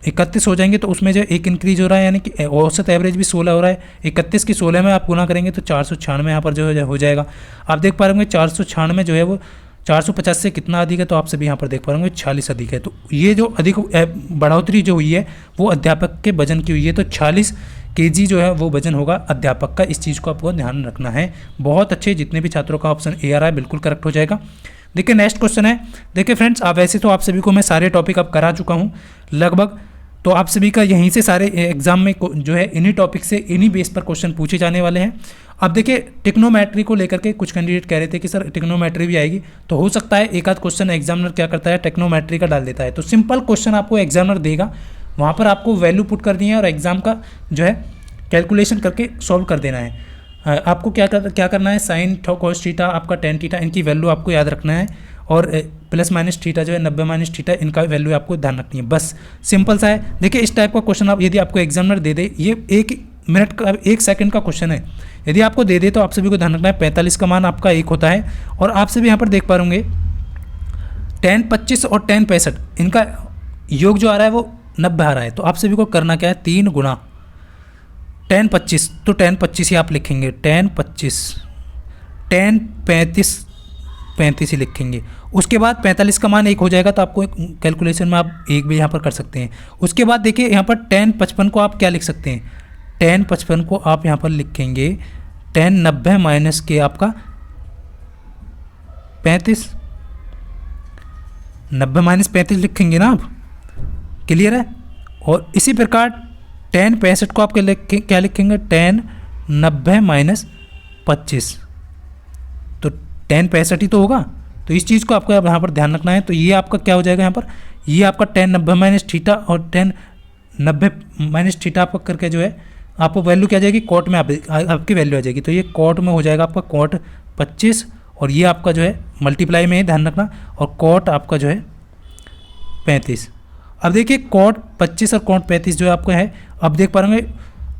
31 हो जाएंगे तो उसमें जो एक इंक्रीज हो रहा है, यानी कि औसत एवरेज भी 16 हो रहा है। 31 की 16 में आप गुना करेंगे तो 496 यहाँ पर जो है हो जाएगा। आप देख पा रहे होंगे 496 जो है वो 450 से कितना अधिक है, तो आप सभी यहाँ पर देख पा रहे होंगे 46 अधिक है। तो ये जो अधिक बढ़ोतरी जो हुई है वो अध्यापक के वजन की हुई है, तो 46 kg जो है वो वजन होगा अध्यापक का। इस चीज़ को आपको ध्यान रखना है। बहुत अच्छे, जितने भी छात्रों का ऑप्शन ए आ रहा है बिल्कुल करेक्ट हो जाएगा। देखिए नेक्स्ट क्वेश्चन है। देखिए फ्रेंड्स, आप वैसे तो आप सभी को मैं सारे टॉपिक अब करा चुका हूँ लगभग, तो आप सभी का यहीं से सारे एग्जाम में जो है इन्हीं टॉपिक से इन्हीं बेस पर क्वेश्चन पूछे जाने वाले हैं। अब देखिए टिक्नोमेट्री को लेकर के कुछ कैंडिडेट कह रहे थे कि सर टिक्नोमेट्री भी आएगी, तो हो सकता है एक आध क्वेश्चन एग्जामिनर क्या करता है टिक्नोमेट्री का डाल देता है। तो सिंपल क्वेश्चन आपको एग्जामिनर देगा, वहाँ पर आपको वैल्यू पुट करनी है और एग्जाम का जो है कैलकुलेशन करके सॉल्व कर देना है। आपको क्या करना है, साइन कॉस थीटा आपका टेन थीटा इनकी वैल्यू आपको याद रखना है, और प्लस माइनस थीटा जो है 90 माइनस थीटा इनका वैल्यू आपको ध्यान रखनी है, बस सिंपल सा है। देखिए इस टाइप का क्वेश्चन आप यदि आपको एग्जामिनर दे दे, ये 1 मिनट का 1 सेकंड का क्वेश्चन है, यदि आपको दे दे तो आप सभी को ध्यान रखना है 45 का मान आपका 1 होता है। और आप सभी यहाँ पर देख पा होंगे 10 25 और 10 65 इनका योग जो आ रहा है वो 90 आ रहा है। तो आप सभी को करना क्या है, 3 गुना 10 25, तो 10 25 ही आप लिखेंगे, 10 25 10 35 35 ही लिखेंगे। उसके बाद 45 का मान 1 हो जाएगा, तो आपको कैलकुलेशन में आप 1 भी यहाँ पर कर सकते हैं। उसके बाद देखिए यहाँ पर 10 55 को आप क्या लिख सकते हैं, 10 55 को आप यहाँ पर लिखेंगे 10 90 माइनस के आपका 35, 90 माइनस 35 लिखेंगे ना आप, क्लियर है। और इसी प्रकार 10 65 को आप क्या लिखेंगे, 10 90 माइनस 25, तो 10 65 ही तो होगा। तो इस चीज़ को आपको यहाँ पर ध्यान रखना है। तो ये आपका क्या हो जाएगा यहाँ पर, ये आपका 10 90 माइनस थीटा और 10 90 माइनस थीटा आपका करके जो है आपको वैल्यू क्या आ जाएगी, कोट में आपकी वैल्यू आ जाएगी। तो ये कोट में हो जाएगा आपका कोट 25, और ये आपका जो है मल्टीप्लाई में ध्यान रखना, और कोट आपका जो है 35। अब देखिए कोट 25 और कोट 35 जो है आपका है, अब देख पा रहे होंगे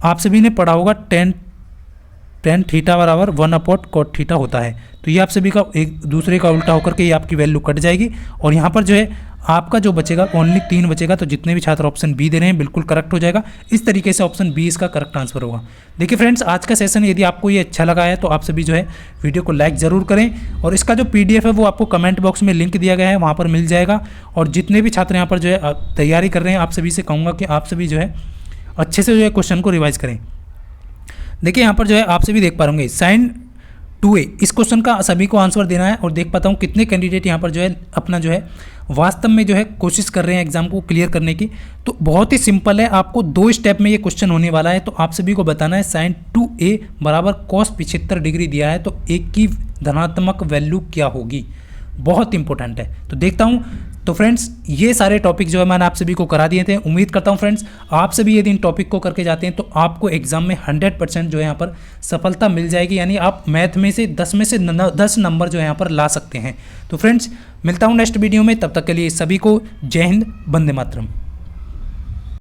आप सभी ने पढ़ा होगा 10 थीटा बराबर 1 कोट थीटा होता है। तो ये आप सभी का एक दूसरे का उल्टा होकर के ये आपकी वैल्यू कट जाएगी, और यहाँ पर जो है आपका जो बचेगा ओनली 3 बचेगा। तो जितने भी छात्र ऑप्शन बी दे रहे हैं बिल्कुल करेक्ट हो जाएगा। इस तरीके से ऑप्शन बी इसका करेक्ट आंसर होगा। देखिए फ्रेंड्स, आज का सेशन यदि आपको ये अच्छा लगा है तो आप सभी जो है वीडियो को लाइक ज़रूर करें, और इसका जो PDF है वो आपको कमेंट बॉक्स में लिंक दिया गया है, वहाँ पर मिल जाएगा। और जितने भी छात्र यहाँ पर जो है तैयारी कर रहे हैं, आप सभी से कहूँगा कि आप सभी जो है अच्छे से जो है क्वेश्चन को रिवाइज करें। देखिए यहाँ पर जो है आप सभी देख पा होंगे sin 2a, इस क्वेश्चन का सभी को आंसर देना है। और देख पाता हूँ कितने कैंडिडेट यहाँ पर जो है अपना जो है वास्तव में जो है कोशिश कर रहे हैं एग्जाम को क्लियर करने की। तो बहुत ही सिंपल है, आपको 2 स्टेप में ये क्वेश्चन होने वाला है। तो आप सभी को बताना है sin 2a बराबर cos 75 डिग्री दिया है, तो एक की धनात्मक वैल्यू क्या होगी, बहुत इंपॉर्टेंट है। तो देखता हूँ। तो फ्रेंड्स, ये सारे टॉपिक जो है मैंने आप सभी को करा दिए थे। उम्मीद करता हूँ फ्रेंड्स आप सभी यदि इन टॉपिक को करके जाते हैं तो आपको एग्जाम में 100% जो है यहाँ पर सफलता मिल जाएगी, यानी आप मैथ में से 10 में से 10 नंबर जो है यहाँ पर ला सकते हैं। तो फ्रेंड्स, मिलता हूँ नेक्स्ट वीडियो में, तब तक के लिए सभी को जय हिंद, वंदे मातरम।